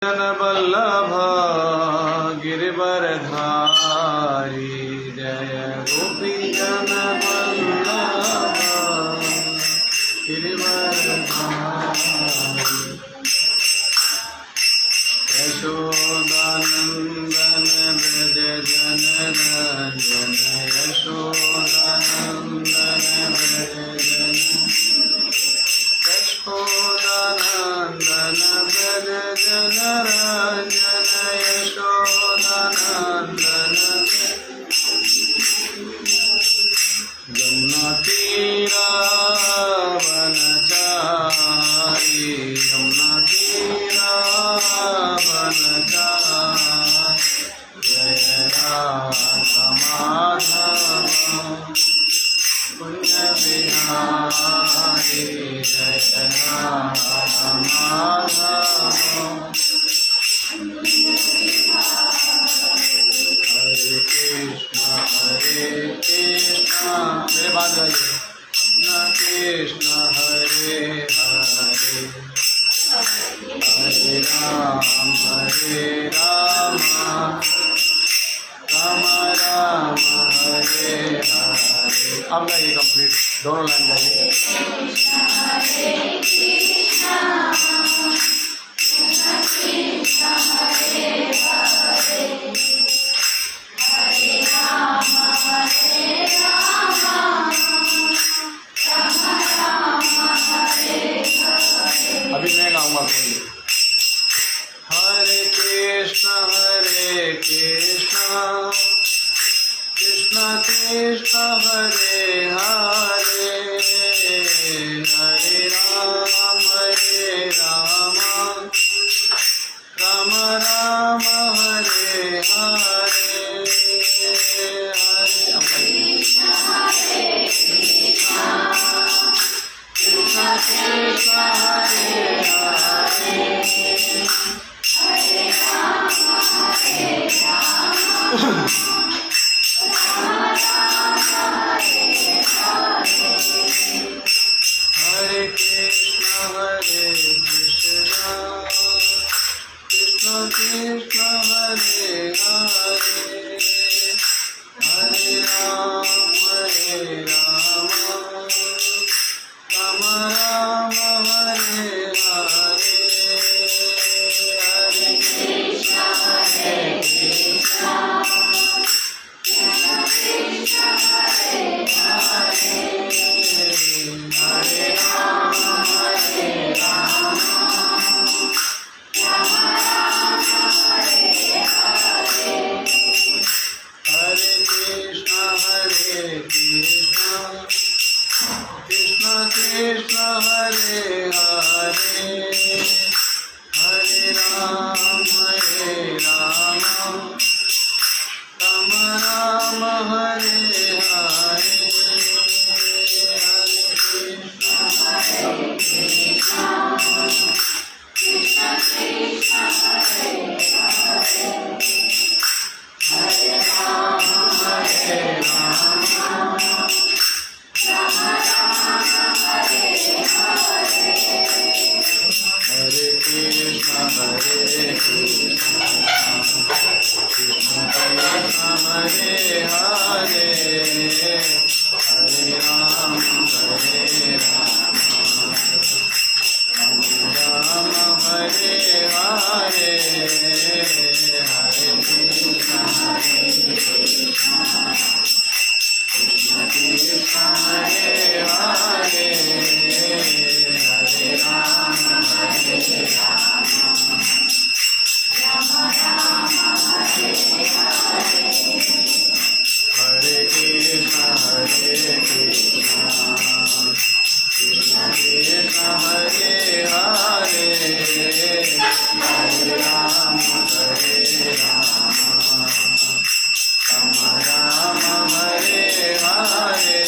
जन वल्लभ गिरिवरधारी जय गोपी जन वल्लभ गिरिवरधारी यशोदानंदन ब्रज जन रंजन यशोदानंदन ब्रज जन यशोदानंदन ब्रज जन रंजन यशोदानंदन यमुना तीरावनचारी यमुना तीरावनचारी जय राधा माधव पुण्य बिहारी जय राधा माधव हरे कृष्ण मेरे बात गाइए न कृष्ण हरे हरे हरे राम राम राम हरे हरे। अब गाइए कंप्लीट दोनों लाइन गाइए। अभी मैं गाऊंगा सुनिए। हरे कृष्ण कृष्ण कृष्ण हरे हरे हरे राम राम राम हरे हरे कृष्ण कृष्ण हरे हरे हरे राम हरे कृष्ण कृष्ण कृष्ण हरे हरे हरे राम राम राम हरे हरे हरे कृष्ण हरे राम हरे कृष्ण कृष्ण कृष्ण हरे हरे हरे राम राम हरे हरे हरे कृष्ण कृष्ण कृष्ण हरे हरे हरे राम राम हरे हरे हरे कृष्ण कृष्ण हरे हरे हरे राम हरे कृष्ण कृष्ण कृष्ण हरे हरे हरे राम राम हरे हरे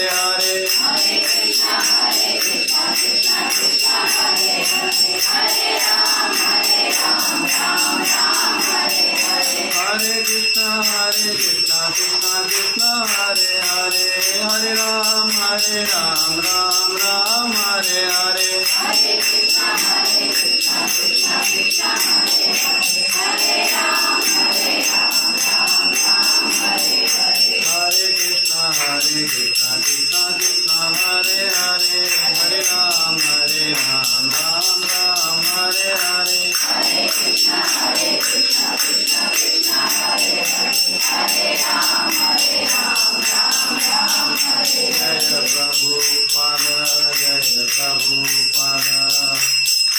हरे हरे कृष्णा कृष्णा कृष्णा हरे हरे हरे राम राम राम हरे हरे हरे कृष्णा कृष्णा कृष्णा हरे हरे हरे राम राम राम हरे हरे हरे कृष्णा कृष्णा कृष्णा हरे हरे हरे राम राम राम हरे हरे हरे कृष्णा कृष्णा कृष्णा हरे हरे हरे राम राम राम हरे हरे हरे कृष्णा कृष्णा कृष्णा हरे हरे हरे राम राम हरे हरे जय प्रभुपाद जय प्रभुपाद प्रभुपाद जय प्रभुपाद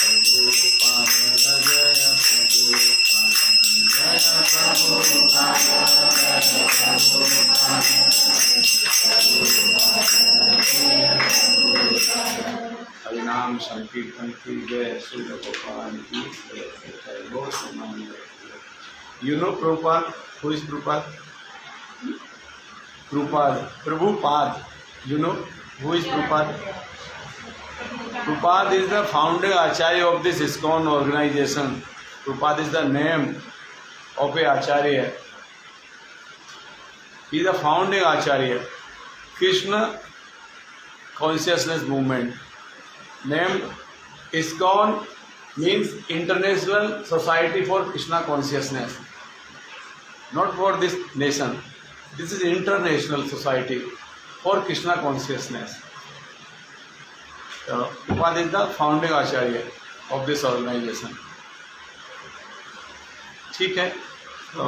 जय प्रभुपाद जय प्रभुपाद हरिनाम संकीर्तन की जय श्री भगवान की जय बहुत सम्मान। You know Prabhupada? Who is Prabhupada? Prabhupada. You know who is Prabhupada? Prabhupada is the founder Acharya of this ISKCON organization. Prabhupada is the name of a Acharya. He is the founding Acharya. Krishna Consciousness Movement. Name ISKCON means International Society for Krishna Consciousness. Not for this nation. This is international society for Krishna consciousness. Prabhupada is the founding Acharya of this organization. ठीक है तो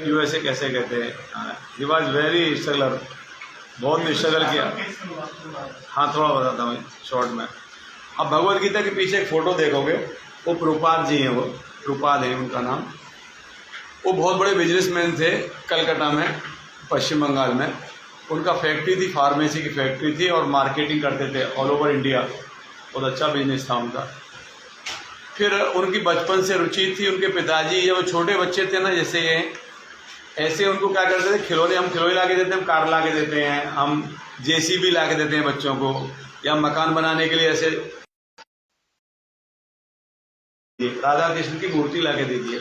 USA कैसे कहते हैं? He was very struggler, बहुत struggle किया। हाँ थोड़ा बताता हूँ शॉर्ट में। अब भगवद गीता के पीछे एक फोटो देखोगे, वो प्रभुपाद जी हैं, वो प्रभुपाद है उनका नाम। वो बहुत बड़े बिजनेसमैन थे कलकत्ता में, पश्चिम बंगाल में। उनका फैक्ट्री थी, फार्मेसी की फैक्ट्री थी और मार्केटिंग करते थे ऑल ओवर इंडिया। बहुत अच्छा बिजनेस था उनका। फिर उनकी बचपन से रुचि थी। उनके पिताजी जब छोटे बच्चे थे ना, जैसे ये ऐसे उनको क्या करते थे, खिलौने, हम खिलौने ला के देते हैं, हम कार ला के देते हैं, हम जेसीबी ला के देते हैं बच्चों को, या मकान बनाने के लिए ऐसे राधा कृष्ण की मूर्ति ला के दे दिए।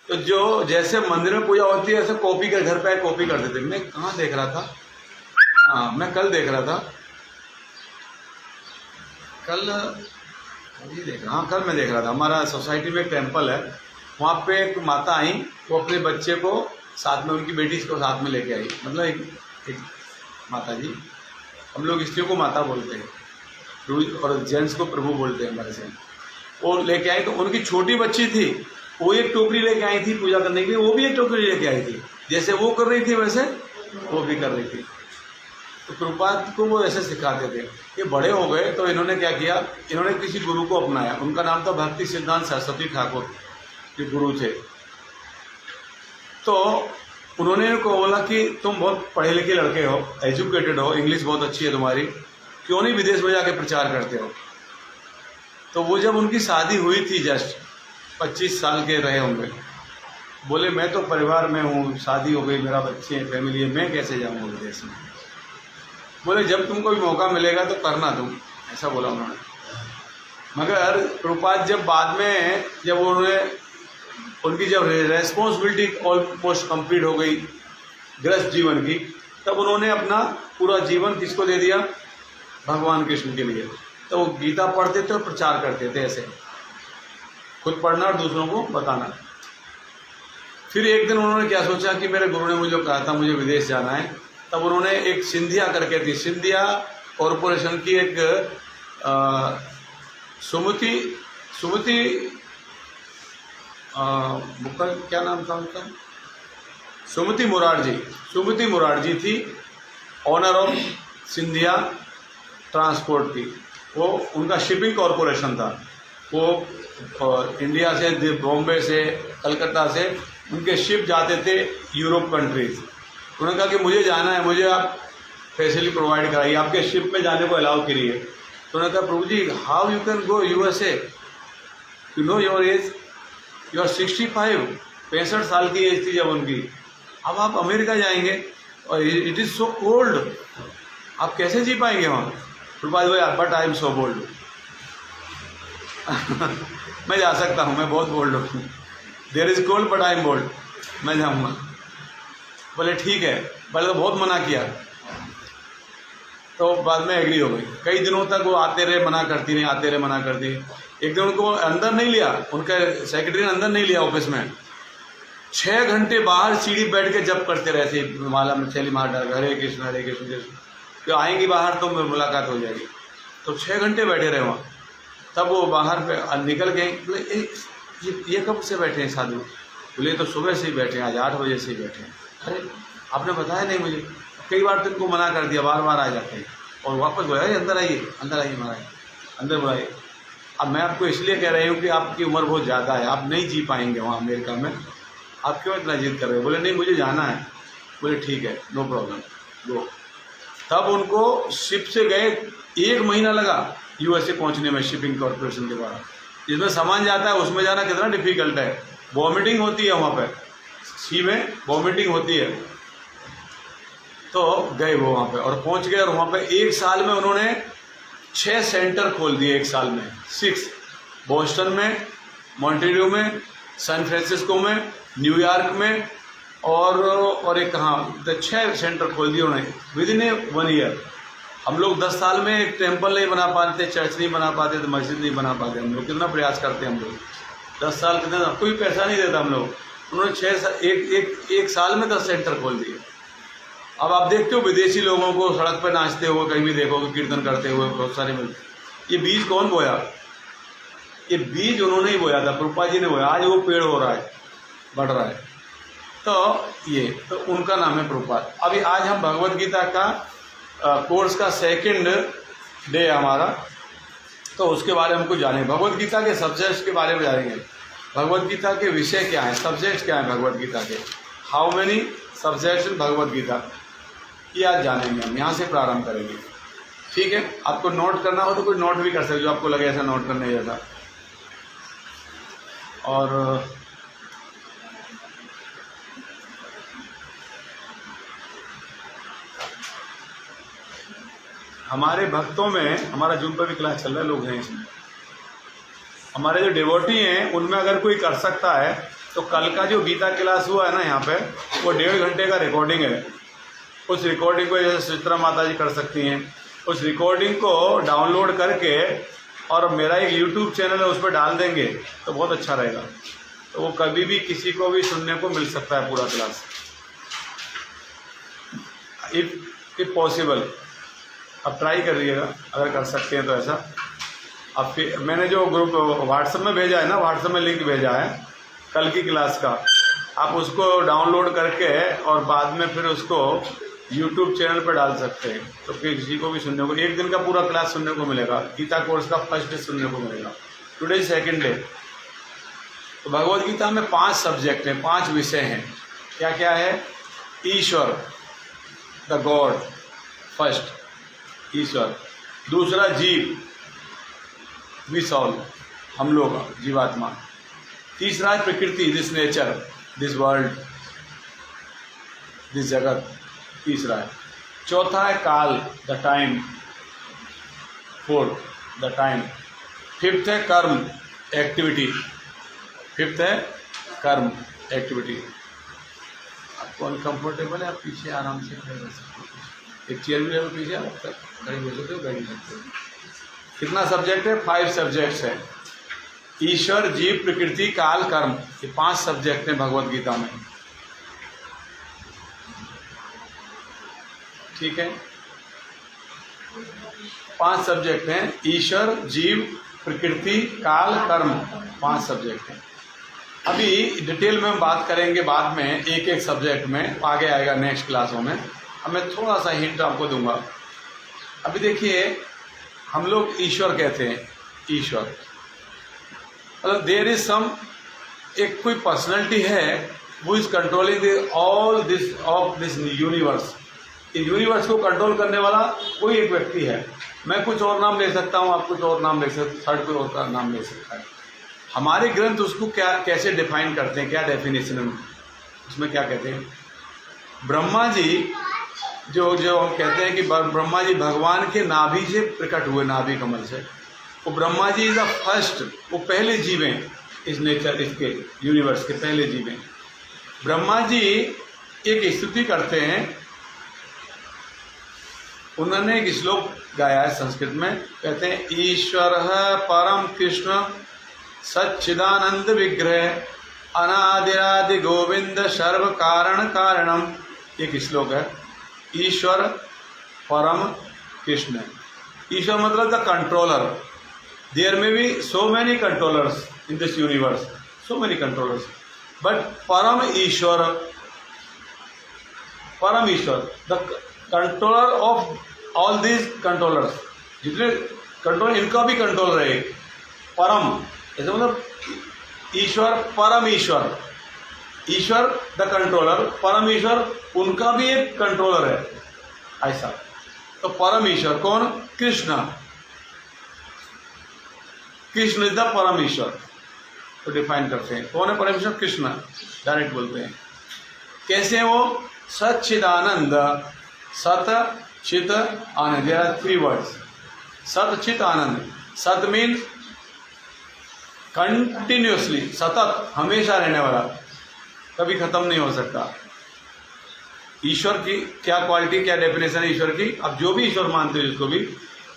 तो जो जैसे मंदिर में पूजा होती है ऐसे कॉपी कर, घर पे कॉपी कर देते। मैं कहाँ देख रहा था, हाँ मैं कल देख रहा था, कल मैं देख रहा था। हमारा सोसाइटी में एक टेम्पल है, वहाँ पे एक माता आई, वो अपने बच्चे को साथ में, उनकी बेटी को साथ में लेके आई। मतलब एक माता जी, हम लोग स्त्रियों को माता बोलते हैं और जेंट्स को प्रभु बोलते हैं हमारे से। वो लेके आई तो उनकी छोटी बच्ची थी, वो एक टोकरी लेके आई थी पूजा करने के लिए, वो भी एक टोकरी लेके आई थी। जैसे वो कर रही थी वैसे वो भी कर रही थी। तो प्रभुपाद को वो ऐसे सिखाते थे। ये बड़े हो गए तो इन्होंने क्या किया, इन्होंने किसी गुरु को अपनाया। उनका नाम था भक्ति सिद्धांत सरस्वती ठाकुर, ये गुरु थे। तो उन्होंने को बोला कि तुम बहुत पढ़े लिखे लड़के हो, एजुकेटेड हो, इंग्लिश बहुत अच्छी है तुम्हारी, क्यों नहीं विदेश में जाके प्रचार करते हो। तो वो जब उनकी शादी हुई थी, जस्ट 25 साल के रहे होंगे, बोले मैं तो परिवार में हूँ, शादी हो गई, मेरा बच्चे हैं, फैमिली है, मैं कैसे जाऊँगा विदेश में। बोले जब तुमको भी मौका मिलेगा तो करना तुम, ऐसा बोला उन्होंने। मगर प्रभुपाद जब बाद में, जब उन्होंने, उनकी जब रेस्पॉन्सिबिलिटी ऑलमोस्ट कंप्लीट हो गई गृहस्थ जीवन की, तब उन्होंने अपना पूरा जीवन किसको दे दिया, भगवान कृष्ण के लिए। तो वो गीता पढ़ते थे और प्रचार करते थे, ऐसे खुद पढ़ना और दूसरों को बताना। फिर एक दिन उन्होंने क्या सोचा कि मेरे गुरु ने मुझे कहा था मुझे विदेश जाना है, तब उन्होंने एक सिंधिया करके थी, सिंधिया कॉरपोरेशन की एक सुमति मुकर, क्या नाम था उनका, सुमति मुरारजी थी, ऑनर ऑफ सिंधिया ट्रांसपोर्ट की। वो उनका शिपिंग कॉरपोरेशन था। वो इंडिया से, बॉम्बे से, कलकत्ता से उनके शिप जाते थे यूरोप कंट्रीज। उन्होंने कहा कि मुझे जाना है, मुझे आप फैसिलिटी प्रोवाइड कराइए, आपके शिप में जाने को अलाउ करिए। तो उन्होंने कहा Prabhu ji how you can go USA, you know your age, you are 65, 65 साल की एज थी जब उनकी। अब आप अमेरिका जाएंगे और इट इज़ सो कोल्ड, आप कैसे जी पाएंगे वहाँ? प्रभात भाई, but I am so bold. मैं जा सकता हूँ, मैं बहुत बोल्ड हूँ। There is cold but I am bold, मैं जाऊँगा। बोले ठीक है। पहले तो बहुत मना किया, तो बाद में एग्री हो गई। कई दिनों तक वो आते रहे, मना करती रही, आते रहे, मना करती। एक दिन उनको अंदर नहीं लिया, उनका सेक्रेटरी ने अंदर नहीं लिया ऑफिस में। 6 घंटे बाहर सीढ़ी बैठ के जप करते रहते, माला में थैली मार डाल, हरे कृष्ण हरे कृष्ण कृष्ण। तो आएंगी बाहर तो मुलाकात हो जाएगी। तो 6 घंटे बैठे रहे वहाँ। तब वो बाहर पे निकल गए। बोले ये कब से बैठे हैं साधु? बोले तो सुबह से ही बैठे हैं, आज 8 बजे से ही बैठे हैं। अरे आपने बताया नहीं मुझे। कई बार तो इनको मना कर दिया, बार बार आ जाते हैं और वापस बुलाए, अंदर आइए, अंदर आइए महाराज, अंदर बुलाइए। अब मैं आपको इसलिए कह रही हूँ कि आपकी उम्र बहुत ज़्यादा है, आप नहीं जी पाएंगे वहाँ अमेरिका में। आप क्यों इतना जिद कर रहे हो? बोले नहीं मुझे जाना है। बोले ठीक है, नो प्रॉब्लम, गो। तब उनको शिप से गए, 1 महीना लगा यूएसए पहुँचने में, शिपिंग कॉर्पोरेशन के द्वारा। जिसमें सामान जाता है उसमें जाना कितना डिफिकल्ट है, वॉमिटिंग होती है वहाँ पर, सी में वॉमिटिंग होती है। तो गए वो वहाँ पे और पहुँच गए, और वहाँ पे 1 साल में उन्होंने 6 सेंटर खोल दिए। 1 साल में 6, बोस्टन में, मॉन्टेरियो में, सैन फ्रांसिस्को में, न्यूयॉर्क में, और एक कहाँ, तो 6 सेंटर खोल दिए उन्होंने विद इन 1 ईयर। हम लोग 10 साल में एक टेम्पल नहीं बना पाते, चर्च नहीं बना पाते, तो मस्जिद नहीं बना पाते। हम लोग कितना प्रयास करते हैं, हम लोग 10 साल कितना, कोई पैसा नहीं देता हम लोग। उन्होंने एक साल में 10 सेंटर खोल दिए। अब आप देखते हो विदेशी लोगों को सड़क पर नाचते हुए कहीं भी देखोगे, कीर्तन करते हुए बहुत सारे मिलते। ये बीज कौन बोया? ये बीज उन्होंने ही बोया था, प्रभुपाद जी ने बोया। आज वो पेड़ हो रहा है, बढ़ रहा है। तो उनका नाम है प्रभुपाद। अभी आज हम भगवद गीता का कोर्स का 2nd डे है हमारा, तो उसके बारे में हमको जाने, भगवद गीता के सब्जेक्ट्स के बारे में जानेंगे। भगवद गीता के विषय क्या है, सब्जेक्ट्स क्या है भगवद गीता के, how many subjects in Bhagavad Gita, ये आज जानेंगे हम। यहाँ से प्रारंभ करेंगे, ठीक है। आपको नोट करना हो तो कोई नोट भी कर सकते, जो आपको लगे ऐसा नोट करने जैसा। और हमारे भक्तों में, हमारा जूम पर भी क्लास चल रहा है, लोग हैं इसमें। हमारे जो डिवोटी हैं उनमें अगर कोई कर सकता है तो कल का जो गीता क्लास हुआ है ना यहाँ पे, वो 1.5 घंटे का रिकॉर्डिंग है। उस रिकॉर्डिंग को जैसे सुचित्रा माता जी कर सकती हैं, उस रिकॉर्डिंग को डाउनलोड करके और मेरा एक यूट्यूब चैनल है उस पर डाल देंगे तो बहुत अच्छा रहेगा। तो वो कभी भी किसी को भी सुनने को मिल सकता है पूरा क्लास, इफ पॉसिबल। अब ट्राई करिएगा अगर कर सकते हैं तो ऐसा। अब फिर मैंने जो ग्रुप व्हाट्सएप में भेजा है ना, व्हाट्सएप में लिंक भेजा है कल की क्लास का, आप उसको डाउनलोड करके और बाद में फिर उसको यूट्यूब चैनल पर डाल सकते हैं। तो फिर किसी को भी सुनने को 1 दिन का पूरा क्लास सुनने को मिलेगा, गीता कोर्स का फर्स्ट डे सुनने को मिलेगा। Today 2nd day. तो भगवद गीता में 5 सब्जेक्ट हैं, 5 विषय हैं। क्या क्या है? ईश्वर, द गॉड, फर्स्ट ईश्वर। दूसरा जीव, वी सॉल, हम लोग जीवात्मा। तीसरा है प्रकृति, this nature, this world, this जगत, तीसरा है। चौथा है काल, the time, 4th the time. 5th है कर्म, एक्टिविटी, 5th है कर्म एक्टिविटी। आपको अनकम्फर्टेबल है, आप पीछे आराम से खड़े रह सकते हो, एक चेयर भी ले पीछे, आप खड़े हो सकते हो, बैठ सकते हो। कितना सब्जेक्ट है? 5 सब्जेक्ट्स है। ईश्वर, जीव, प्रकृति, काल, कर्म, ये 5 सब्जेक्ट हैं भगवद गीता में, ठीक है। 5 सब्जेक्ट हैं, ईश्वर, जीव, प्रकृति, काल, कर्म, 5 सब्जेक्ट हैं। अभी डिटेल में हम बात करेंगे बाद में, एक एक सब्जेक्ट में आगे आएगा नेक्स्ट क्लासों में। अब मैं थोड़ा सा हिंट आपको दूंगा। अभी देखिए, हम लोग ईश्वर कहते हैं, ईश्वर मतलब देयर इज सम, एक कोई पर्सनैलिटी है वो is controlling all this of this universe. इस यूनिवर्स को कंट्रोल करने वाला कोई एक व्यक्ति है। मैं कुछ और नाम ले सकता हूँ, आप कुछ और नाम ले सकते, थर्ड कोई और का नाम ले सकता है। हमारे ग्रंथ उसको क्या कैसे डिफाइन करते हैं, क्या डेफिनेशन है उसमें, क्या कहते हैं? ब्रह्मा जी जो कहते हैं कि ब्रह्मा जी भगवान के नाभि से प्रकट हुए, नाभि कमल से। वो Brahma ji is the first, वो पहले जीव हैं इस नेचर, इसके यूनिवर्स के पहले जीव हैं। ब्रह्मा जी एक स्तुति करते हैं, उन्होंने एक श्लोक गाया है संस्कृत में, कहते हैं ईश्वर परम कृष्ण सच्चिदानंद विग्रह अनादिरादि गोविंद सर्व कारण कारणम। एक श्लोक है, ईश्वर परम कृष्ण। ईश्वर मतलब the controller. There may be so many controllers in this universe, so many controllers, but परम ईश्वर, परम ईश्वर the controller of all these controllers. जितने कंट्रोल, इनका भी कंट्रोल रहे। परम ऐसे मतलब ईश्वर, परम ईश्वर, ईश्वर द कंट्रोलर, परम ईश्वर उनका भी एक कंट्रोलर है ऐसा। तो परम ईश्वर कौन? कृष्ण। कृष्ण इज द परम ईश्वर, तो डिफाइन करते हैं कौन है परमेश्वर? कृष्ण, डायरेक्ट बोलते हैं। कैसे वो? सच्चिदानंद, सत चित आनंद, देयर आर 3 वर्ड्स, सत चित आनंद। सत मीन्स कंटिन्यूसली, सतत, हमेशा रहने वाला, कभी खत्म नहीं हो सकता। ईश्वर की क्या क्वालिटी, क्या डेफिनेशन है ईश्वर की? अब जो भी ईश्वर मानते हो जिसको भी,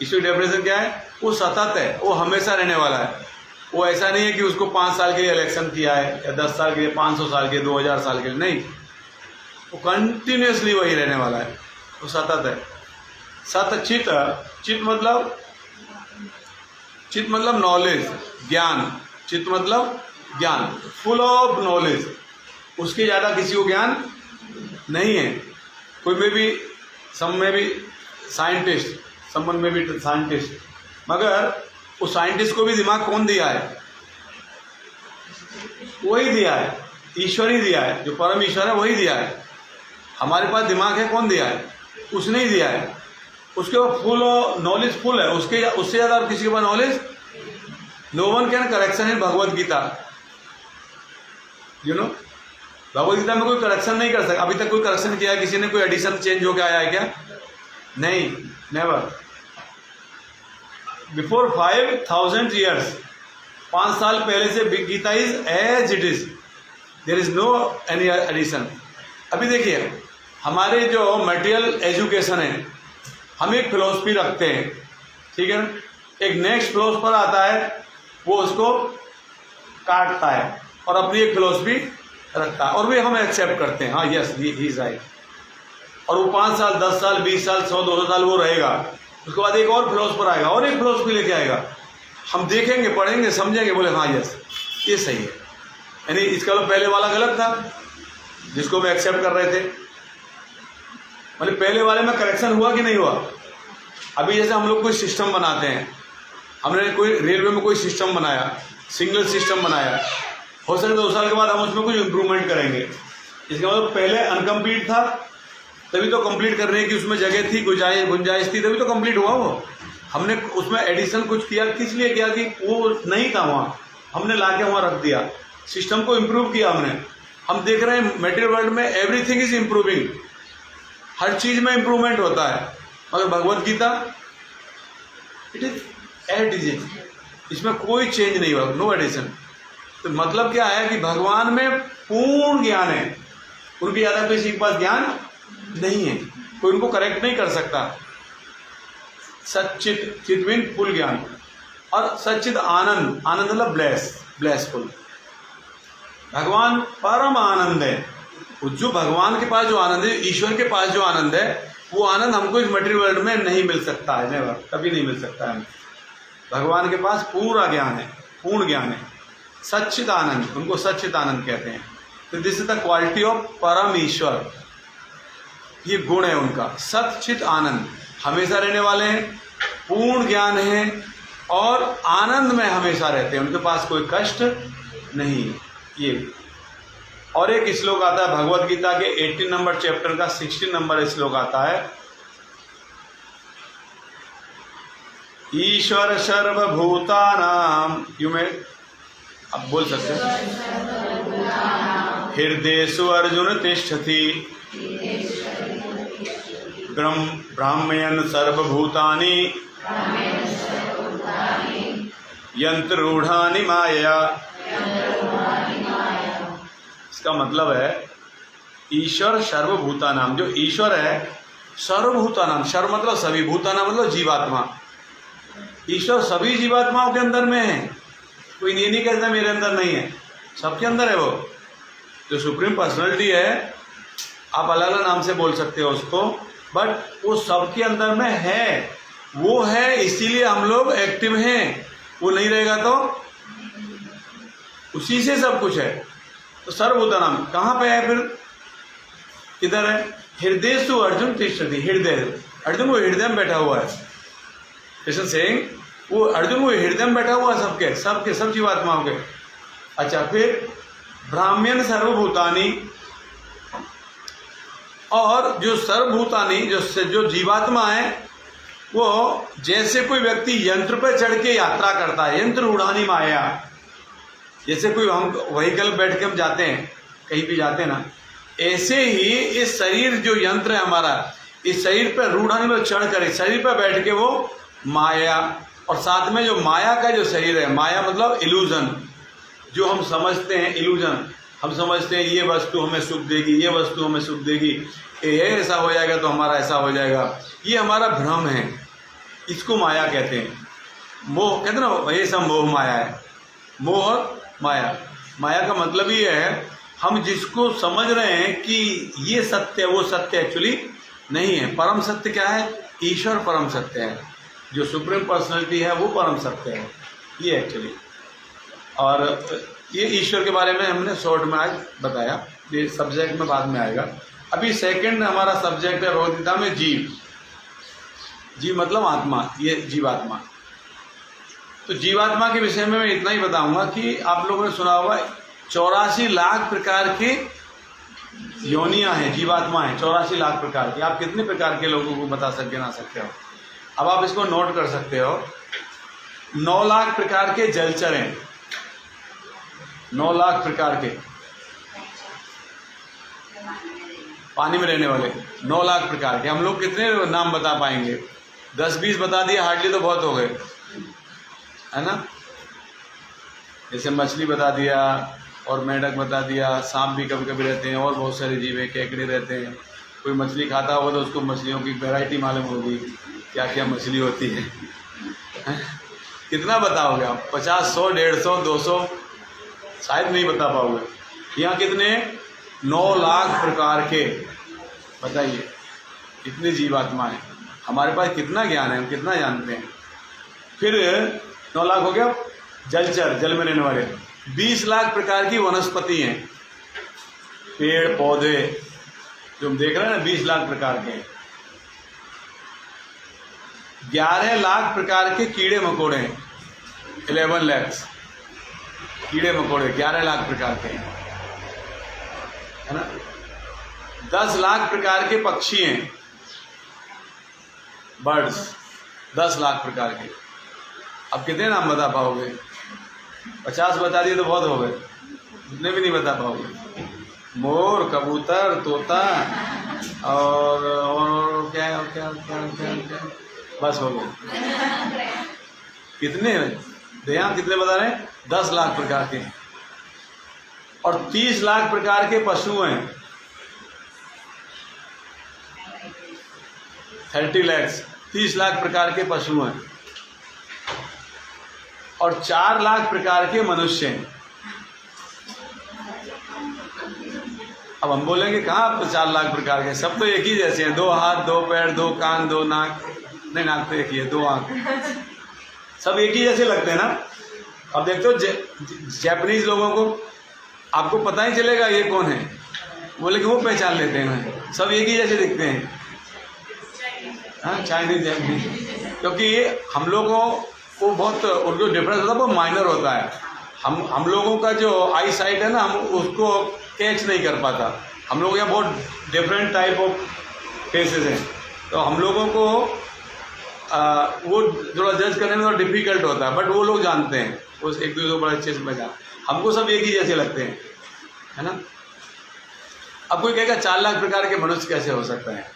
ईश्वर डेफिनेशन क्या है? वो सतत है, वो हमेशा रहने वाला है। वो ऐसा नहीं है कि उसको 5 साल के लिए इलेक्शन किया है या 10 साल के लिए, 500 साल के लिए, 2000 साल के लिए, नहीं, वो कंटिन्यूसली वही रहने वाला है, वो सतत है। सतचित, चित मतलब, चित मतलब नॉलेज, ज्ञान। चित मतलब ज्ञान, फुल ऑफ नॉलेज। उसके ज़्यादा किसी को ज्ञान नहीं है। कोई में भी, सम में भी साइंटिस्ट, समन में भी साइंटिस्ट, मगर उस साइंटिस्ट को भी दिमाग कौन दिया है? वही दिया है, ईश्वर ही दिया है, जो परम ईश्वर है वही दिया है। हमारे पास दिमाग है, कौन दिया है? उसने ही दिया है। उसके पास फुल नॉलेज, फुल है, उससे ज़्यादा किसी के पास knowledge. No one can correction in Bhagavad Gita, you know. Bhagavad Gita में कोई करेक्शन नहीं कर सकता। अभी तक कोई करेक्शन किया है किसी ने? कोई एडिशन चेंज होकर आया है क्या? नहीं, नेवर। बिफोर 5000 ईयर्स, 5 साल पहले से Gita is as it is, there is no any edition. अभी देखिए, हमारे जो मटेरियल एजुकेशन है, हम एक फिलोसफी रखते हैं, ठीक है, एक नेक्स्ट फिलोसफर आता है, वो उसको काटता है और अपनी एक फिलोसफी रखता है, और भी हम एक्सेप्ट करते हैं, हाँ यस ही इज राइट। और वो 5 साल, 10 साल, 20 साल, 100-200 साल वो रहेगा। उसके बाद एक और फिलोसफर आएगा और एक फिलोसफी लेके आएगा। हम देखेंगे, पढ़ेंगे, समझेंगे, बोले हाँ यस ये सही है। यानी इसका तो पहले वाला गलत था जिसको मैं एक्सेप्ट कर रहे थे। मतलब पहले वाले में करेक्शन हुआ कि नहीं हुआ? अभी जैसे हम लोग कोई सिस्टम बनाते हैं, हमने कोई रेलवे में कोई सिस्टम बनाया, सिग्नल सिस्टम बनाया, हो सकता है 2 साल के बाद हम उसमें कुछ इम्प्रूवमेंट करेंगे। इसका मतलब पहले अनकम्प्लीट था, तभी तो कंप्लीट करने की उसमें जगह थी, गुंजाइश थी, तभी तो कंप्लीट हुआ वो। हमने उसमें एडिशन कुछ किया, किस लिए किया? कि वो नहीं था वहाँ, हमने ला के वहाँ रख दिया, सिस्टम को इम्प्रूव किया हमने। हम देख रहे हैं मटेरियल वर्ल्ड में एवरीथिंग इज इम्प्रूविंग, हर चीज़ में इम्प्रूवमेंट होता है। मगर Bhagavad Gita it is at is it, इसमें कोई चेंज नहीं हुआ, नो एडिशन। तो मतलब क्या है कि भगवान में पूर्ण ज्ञान है, उनकी ज़्यादा किसी के पास ज्ञान नहीं है, कोई उनको करेक्ट नहीं कर सकता। सच्चित, चित मीन फुल ज्ञान, और सच्चित आनंद, आनंद मतलब ब्लेसफुल। भगवान परम आनंद है। जो भगवान के पास जो आनंद है, ईश्वर के पास जो आनंद है, वो आनंद हमको इस मटेरियल वर्ल्ड में नहीं मिल सकता है, नेवर, कभी नहीं मिल सकता है। भगवान के पास पूरा ज्ञान है, पूर्ण ज्ञान है, सच्चित आनंद, उनको सच्चित आनंद कहते हैं। तो this is the quality of परम ईश्वर, ये गुण है उनका, सच्चित आनंद, हमेशा रहने वाले हैं, पूर्ण ज्ञान है और आनंद में हमेशा रहते हैं, उनके पास कोई कष्ट नहीं। ये और एक श्लोक आता है भगवद गीता के 18 नंबर चैप्टर का 16 नंबर श्लोक आता है, ईश्वर सर्वभूतानां, यू में आप बोल सकते हैं। हृदयेषु अर्जुन तिष्ठति ब्राह्मयन् सर्वभूतानि यंत्ररूढ़ानि मायया। इसका मतलब है ईश्वर सर्वभूतानाम, जो ईश्वर है सर्वभूतानाम, सर्व मतलब सभी, भूतानाम मतलब जीवात्मा। ईश्वर सभी जीवात्माओं के अंदर में है। कोई ये नहीं कहता मेरे अंदर नहीं है, सबके अंदर है। वो जो सुप्रीम पर्सनैलिटी है, आप अलग अलग नाम से बोल सकते हो उसको, बट वो सबके अंदर में है। वो है इसीलिए हम लोग एक्टिव हैं। वो नहीं रहेगा तो उसी से सब कुछ है। तो सर्वभूतानाम कहाँ पे है फिर, किधर है? हृदयेषु अर्जुन तिष्ठति। हृदय, अर्जुन वो हृदय में बैठा हुआ है। कृष्ण सिंह वो अर्जुन वो हृदय में बैठा हुआ है सबके, सब जीवात्माओं के। अच्छा, फिर ब्राह्मण सर्वभूतानि, और जो सर्वभूतानि जो जीवात्मा है, वो जैसे कोई व्यक्ति यंत्र पर चढ़ के यात्रा करता है, यंत्र उड़ानी माया। जैसे कोई हम व्हीकल बैठ के हम जाते हैं, कहीं भी जाते हैं ना, ऐसे ही इस शरीर जो यंत्र है हमारा, इस शरीर पर रूढ़ानी में चढ़ कर शरीर पर बैठ के वो माया, और साथ में जो माया का जो शरीर है, माया मतलब इल्यूजन, जो हम समझते हैं इल्यूजन, हम समझते हैं ये वस्तु हमें सुख देगी, ये वस्तु हमें सुख देगी, ये ऐसा हो जाएगा तो हमारा ऐसा हो जाएगा, ये हमारा भ्रम है। इसको माया कहते हैं। मोह कहते हैं ना, ये सब मोह माया है। मोह और माया, माया का मतलब ये है हम जिसको समझ रहे हैं कि ये सत्य है, वो सत्य एक्चुअली नहीं है। परम सत्य क्या है? ईश्वर परम सत्य है। जो सुप्रीम पर्सनैलिटी है वो परम सत्य है, ये एक्चुअली। और ये ईश्वर के बारे में हमने शॉर्ट में आज बताया, ये सब्जेक्ट में बाद में आएगा। अभी सेकंड हमारा सब्जेक्ट है भगवद गीता में जीव। जीव मतलब आत्मा, ये जीवात्मा। तो जीवात्मा के विषय में मैं इतना ही बताऊंगा कि आप लोगों ने सुना होगा 84 लाख प्रकार की योनियां हैं, जीवात्मा हैं 84 लाख प्रकार की। आप कितने प्रकार के लोगों को बता सकते हो? अब आप इसको नोट कर सकते हो। 9 लाख प्रकार के जलचर हैं, 9 लाख प्रकार के पानी में रहने वाले 9 लाख प्रकार के। हम लोग कितने नाम बता पाएंगे? 10-20 बता दिए हार्डली तो बहुत हो गए, है ना। जैसे मछली बता दिया, और मेंढक बता दिया, सांप भी कभी कभी रहते हैं, और बहुत सारे जीव हैं, केकड़े रहते हैं। कोई मछली खाता होगा तो उसको मछलियों की वैरायटी मालूम होगी, क्या क्या मछली होती है। कितना बताओगे आप? 50, 100, 150, 200 शायद नहीं बता पाओगे। यहाँ कितने? 9 लाख प्रकार के। बताइए कितनी जीवात्मा है, हमारे पास कितना ज्ञान है, हम कितना जानते हैं। फिर 9 लाख हो गया जलचर, जल में रहने वाले। 20 लाख प्रकार की वनस्पति हैं, पेड़ पौधे जो हम देख रहे हैं ना, 20 लाख प्रकार के। 11 लाख प्रकार के कीड़े मकोड़े हैं, 11 lakhs कीड़े मकोड़े 11 लाख प्रकार के, है ना। 10 लाख प्रकार के पक्षी हैं, बर्ड्स 10 लाख प्रकार के। अब कितने नाम बता पाओगे? 50 बता दिए तो बहुत हो गए, उतने भी नहीं बता पाओगे। मोर, कबूतर, तोता और क्या क्या क्या क्या क्या, बस हो गए। कितने ध्यान कितने बता रहे हैं? 10 लाख प्रकार के। और 30 लाख प्रकार के पशु हैं, 30 lakhs, 30 लाख प्रकार के पशु हैं। और 4 लाख प्रकार के मनुष्य हैं। अब हम बोलेंगे कहाँ आप 4 लाख प्रकार के? सब तो एक ही जैसे हैं, 2 हाथ, 2 पैर, 2 कान, 2 नाक, नहीं नाक तो एक ही है, 2 आंख, सब एक ही जैसे लगते हैं ना। अब देखते हो जापानीज लोगों को, आपको पता ही चलेगा ये कौन है, बोले कि वो पहचान लेते हैं, सब एक ही जैसे दिखते हैं। हाँ, चाइनीज जापानीज, क्योंकि हम लोगों को बहुत उनको डिफरेंस होता है, वो माइनर होता है। हम लोगों का जो आई साइट है ना, हम उसको कैच नहीं कर पाता। हम लोग यहाँ बहुत डिफरेंट टाइप ऑफ फेसेस हैं, तो हम लोगों को वो थोड़ा जज करने में थोड़ा डिफिकल्ट होता है, बट वो लोग जानते हैं, उस एक दूसरे को बड़े अच्छे से पहचान। हमको सब एक ही जैसे लगते हैं, है ना। अब कोई कहेगा 4 लाख प्रकार के मनुष्य कैसे हो सकता है,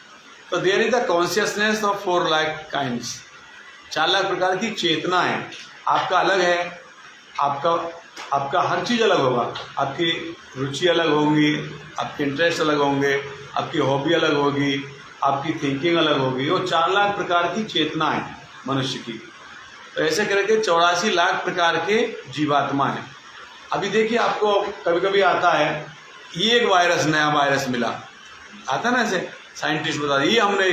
तो there is the consciousness of 4 lakh kinds. 4 lakh प्रकार की चेतना है। आपका अलग है, आपका हर चीज़ अलग होगा। आपकी रुचि अलग होंगी, आपके इंटरेस्ट अलग होंगे, आपकी हॉबी अलग होगी, आपकी थिंकिंग अलग होगी। वो 4 लाख प्रकार की चेतना है मनुष्य की। तो ऐसे करके 84 लाख प्रकार के जीवात्मा हैं। अभी देखिए, आपको कभी कभी आता है, ये एक वायरस, नया वायरस मिला, आता है ना, ऐसे साइंटिस्ट बता ये हमने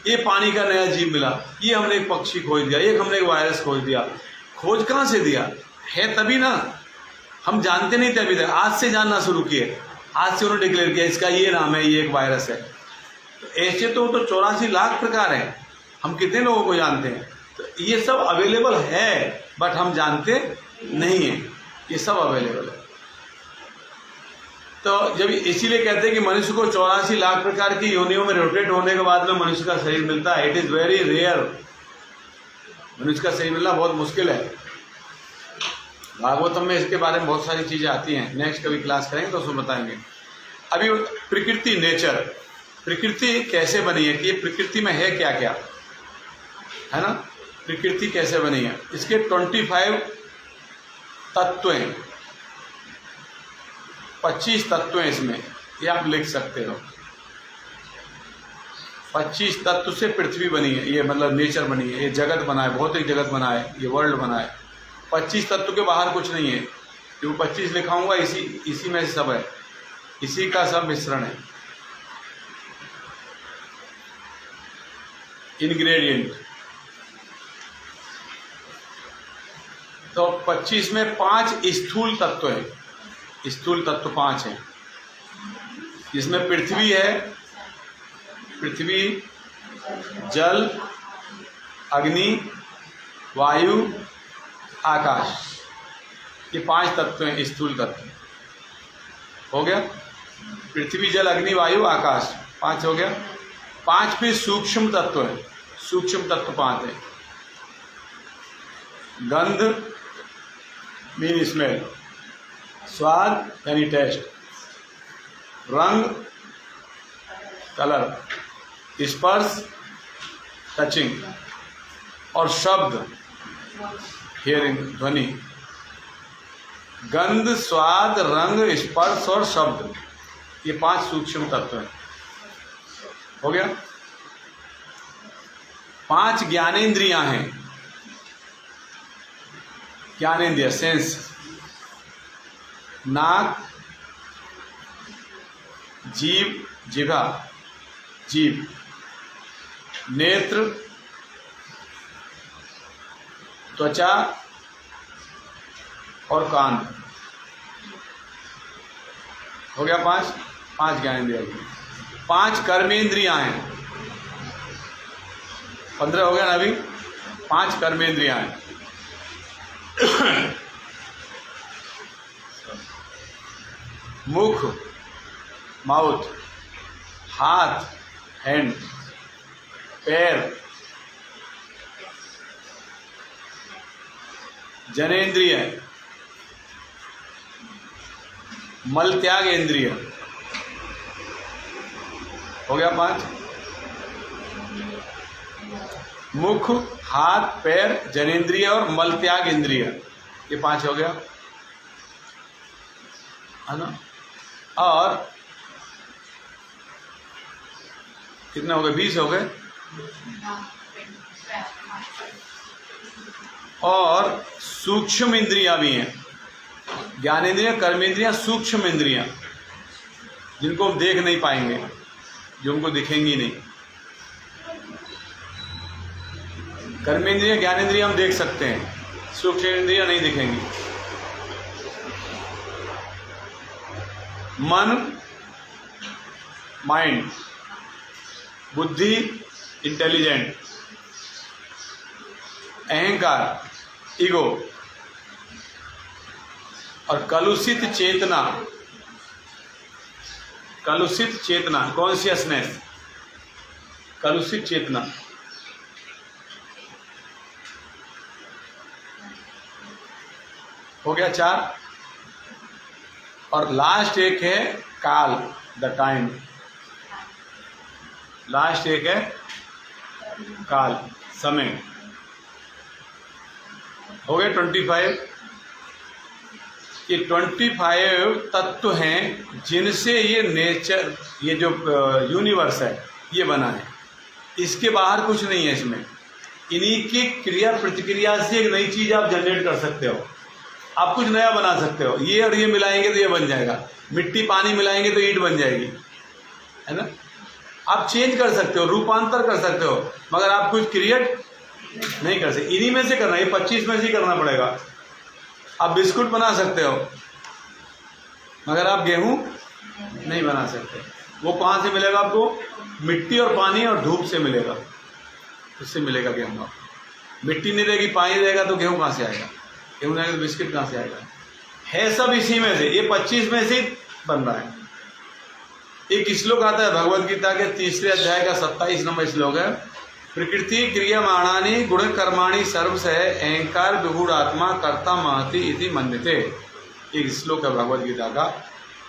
ये पानी का नया जीव मिला, ये हमने एक पक्षी खोज दिया, ये हमने एक वायरस खोज दिया। खोज कहाँ से दिया है? तभी ना, हम जानते नहीं थे अभी तक, आज से जानना शुरू किए, आज से उन्होंने डिक्लेयर किया इसका ये नाम है, ये एक वायरस है। तो ऐसे तो 84 लाख प्रकार हैं, हम कितने लोगों को जानते हैं? तो ये सब अवेलेबल है, बट हम जानते नहीं हैं, ये सब अवेलेबल है। तो जब इसीलिए कहते हैं कि मनुष्य को 84 लाख प्रकार की योनियों में रोटेट होने के बाद में मनुष्य का शरीर मिलता है। इट इज़ वेरी रेयर, मनुष्य का शरीर मिलना बहुत मुश्किल है। भागवतम में इसके बारे में बहुत सारी चीज़ें आती हैं, नेक्स्ट कभी क्लास करेंगे तो उसमें बताएंगे। अभी प्रकृति, नेचर, प्रकृति कैसे बनी है, कि ये प्रकृति में है क्या क्या, है ना। प्रकृति कैसे बनी है, इसके 25 तत्व हैं, 25 तत्व हैं इसमें, ये आप लिख सकते हो। 25 तत्व से पृथ्वी बनी है, ये मतलब नेचर बनी है, ये जगत बना है, भौतिक जगत बना है, ये वर्ल्ड बना है। 25 तत्व के बाहर कुछ नहीं है। जो 25 लिखाऊंगा इसी में सब है, इसी का सब मिश्रण है। इंग्रेडिएंट तो 25 में 5 स्थूल तत्व हैं, स्थूल तत्व 5 हैं, जिसमें पृथ्वी है, पृथ्वी, जल, अग्नि, वायु, आकाश, ये 5 तत्व हैं, स्थूल तत्व। हो गया, पृथ्वी, जल, अग्नि, वायु, आकाश, 5 हो गया। 5 फिर सूक्ष्म तत्व है, सूक्ष्म तत्व 5 है। गंध मीन स्मेल, स्वाद यानी टेस्ट, रंग कलर, स्पर्श टचिंग, और शब्द हियरिंग ध्वनि। गंध, स्वाद, रंग, स्पर्श और शब्द, ये 5 सूक्ष्म तत्व हैं। हो गया। 5 ज्ञानेंद्रियां हैं, ज्ञानेंद्रिय सेंस, नाक, जीभ, जिह्वा, जीभ, नेत्र, त्वचा और कान। हो गया 5 ज्ञानेंद्रिय। 5 कर्मेंद्रियां हैं, 15 हो गया ना अभी। 5 कर्मेंद्रियां हैं। मुख माउथ, हाथ हैंड, पैर जनेंद्रिय, मल त्याग इंद्रिय। हो गया 5। मुख, हाथ, पैर, जनेंद्रिय और मल त्याग इंद्रिय, ये 5 हो गया, है ना। और कितने हो गए? 20 हो गए। और सूक्ष्म इंद्रियां भी हैं, ज्ञानेंद्रियां, कर्मेंद्रियां, सूक्ष्म इंद्रियां, जिनको हम देख नहीं पाएंगे, जो हमको दिखेंगी नहीं। कर्मेंद्रियां, ज्ञानेंद्रियां हम देख सकते हैं, सूक्ष्म इंद्रियां नहीं दिखेंगी। मन माइंड, बुद्धि इंटेलिजेंट, अहंकार ईगो, और कलुषित चेतना, कलुषित चेतना कॉन्शियसनेस, कलुषित चेतना। हो गया 4। और लास्ट एक है काल, द टाइम। लास्ट एक है काल, समय। हो गए 25। ये 25 तत्व हैं जिनसे ये नेचर, ये जो यूनिवर्स है ये बना है। इसके बाहर कुछ नहीं है इसमें। इन्हीं की क्रिया प्रतिक्रिया से एक नई चीज़ आप जनरेट कर सकते हो, आप कुछ नया बना सकते हो। ये और ये मिलाएंगे तो ये बन जाएगा, मिट्टी पानी मिलाएंगे तो ईंट बन जाएगी, है ना। आप चेंज कर सकते हो, रूपांतर कर सकते हो, मगर आप कुछ क्रिएट नहीं कर सकते। इन्हीं में से करना, ये 25 में से ही करना पड़ेगा। आप बिस्कुट बना सकते हो मगर आप गेहूं नहीं बना सकते। वो कहाँ से मिलेगा आपको? मिट्टी और पानी और धूप से मिलेगा, उससे मिलेगा गेहूं आपको। मिट्टी नहीं रहेगी, पानी रहेगा तो गेहूं कहाँ से आएगा? गेहूं रहेगा तो बिस्किट कहाँ से आएगा? है सब इसी में से, ये 25 में से बन रहा है। एक श्लोक आता है भगवद गीता के 3 अध्याय का 27 नंबर श्लोक है, प्रकृति क्रियमाणानि गुण कर्माणि सर्वश अहंकार विगूढ़ आत्मा कर्ता महति इति मन्यते। एक श्लोक है भगवद गीता का।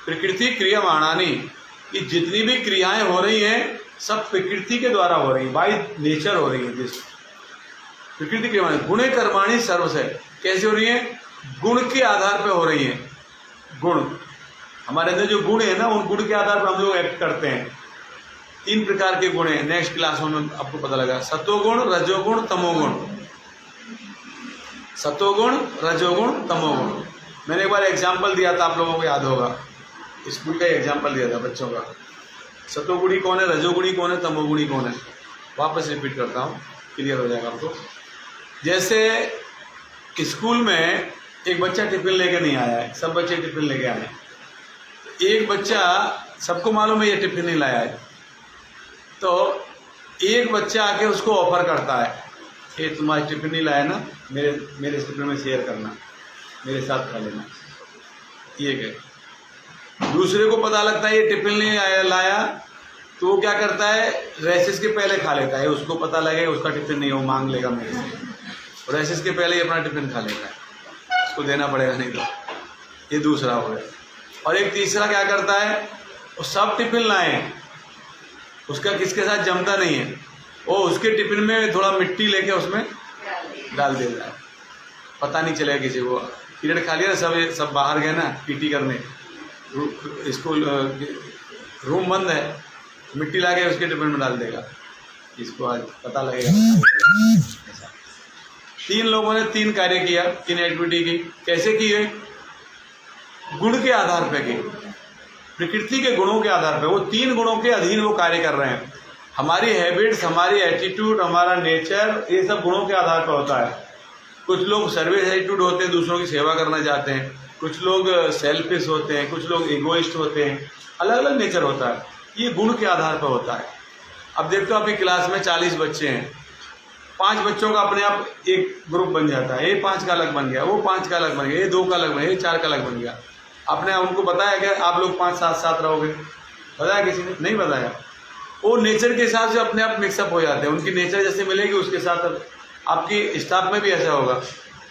प्रकृति क्रियमाणानि, ये जितनी भी क्रियाएं हो रही हैं सब प्रकृति के द्वारा हो रही हैं, बाय नेचर हो रही है। जिस प्रकृति क्रियमाणानि गुणे कर्माणि सर्वश, कैसे हो रही है? गुण के आधार पर हो रही है। गुण, हमारे अंदर जो गुण है ना, उन गुण के आधार पर हम लोग एक्ट करते हैं। 3 प्रकार के गुण हैं, नेक्स्ट क्लास में आपको पता लगा। सतोगुण, रजोगुण, तमोगुण। सतोगुण, रजोगुण, तमोगुण। मैंने एक बार एग्जाम्पल दिया था, आप लोगों को याद होगा, स्कूल का एग्जाम्पल दिया था बच्चों का। सतोगुणी कौन है, रजोगुणी कौन है, तमोगुणी कौन है? वापस रिपीट करता हूँ, क्लियर हो जाएगा आपको। जैसे स्कूल में एक बच्चा टिफिन लेके नहीं आया है, सब बच्चे टिफिन लेके आए हैं। एक बच्चा, सबको मालूम है ये टिफिन नहीं लाया है, तो एक बच्चा आके उसको ऑफर करता है कि तुम्हारा टिफिन नहीं लाया ना, मेरे टिफिन में शेयर करना, मेरे साथ खा लेना। ये क्या, दूसरे को पता लगता है ये टिफिन नहीं लाया तो वो क्या करता है, रेसेस के पहले खा लेता है। उसको पता लगेगा उसका टिफिन नहीं है, वो मांग लेगा मेरे से, रेसेस के पहले ही अपना टिफिन खा लेता है, उसको देना पड़ेगा नहीं तो। ये दूसरा हो गया। और एक तीसरा क्या करता है, वो सब टिफिन लाए, उसका किसके साथ जमता नहीं है, वो उसके टिफिन में थोड़ा मिट्टी लेके उसमें डाल देता है, पता नहीं चलेगा किसी को। पीरियड खा लिया, सब बाहर गए ना पीटी करने, स्कूल रूम बंद है, मिट्टी ला के उसके टिफिन में डाल देगा, इसको आज पता लगेगा। 3 लोगों ने 3 कार्य किया, 3 एक्टिविटी की। कैसे किए? गुण के आधार पर की, प्रकृति के गुणों के आधार पर। वो 3 गुणों के अधीन वो कार्य कर रहे हैं। हमारी हैबिट्स, हमारी एटीट्यूड, हमारा नेचर, ये सब गुणों के आधार पर होता है। कुछ लोग सर्विस एटीट्यूड होते हैं, दूसरों की सेवा करना चाहते हैं। कुछ लोग सेल्फिश होते हैं, कुछ लोग इगोइस्ट होते हैं, अलग अलग नेचर होता है। ये गुण के आधार पर होता है। अब देखते हो आपकी क्लास में 40 बच्चे हैं, 5 बच्चों का अपने आप एक ग्रुप बन जाता है। ये 5 का अलग बन गया, वो 5 का अलग बन गया, ये 2 का अलग बन गया, ये 4 का अलग बन गया। आपने उनको बताया कि आप लोग 5 साथ साथ रहोगे? बताया किसी ने? नहीं बताया। वो नेचर के हिसाब से अपने आप मिक्सअप हो जाते हैं। उनकी नेचर जैसे मिलेगी उसके साथ। आपकी स्टाफ में भी ऐसा होगा,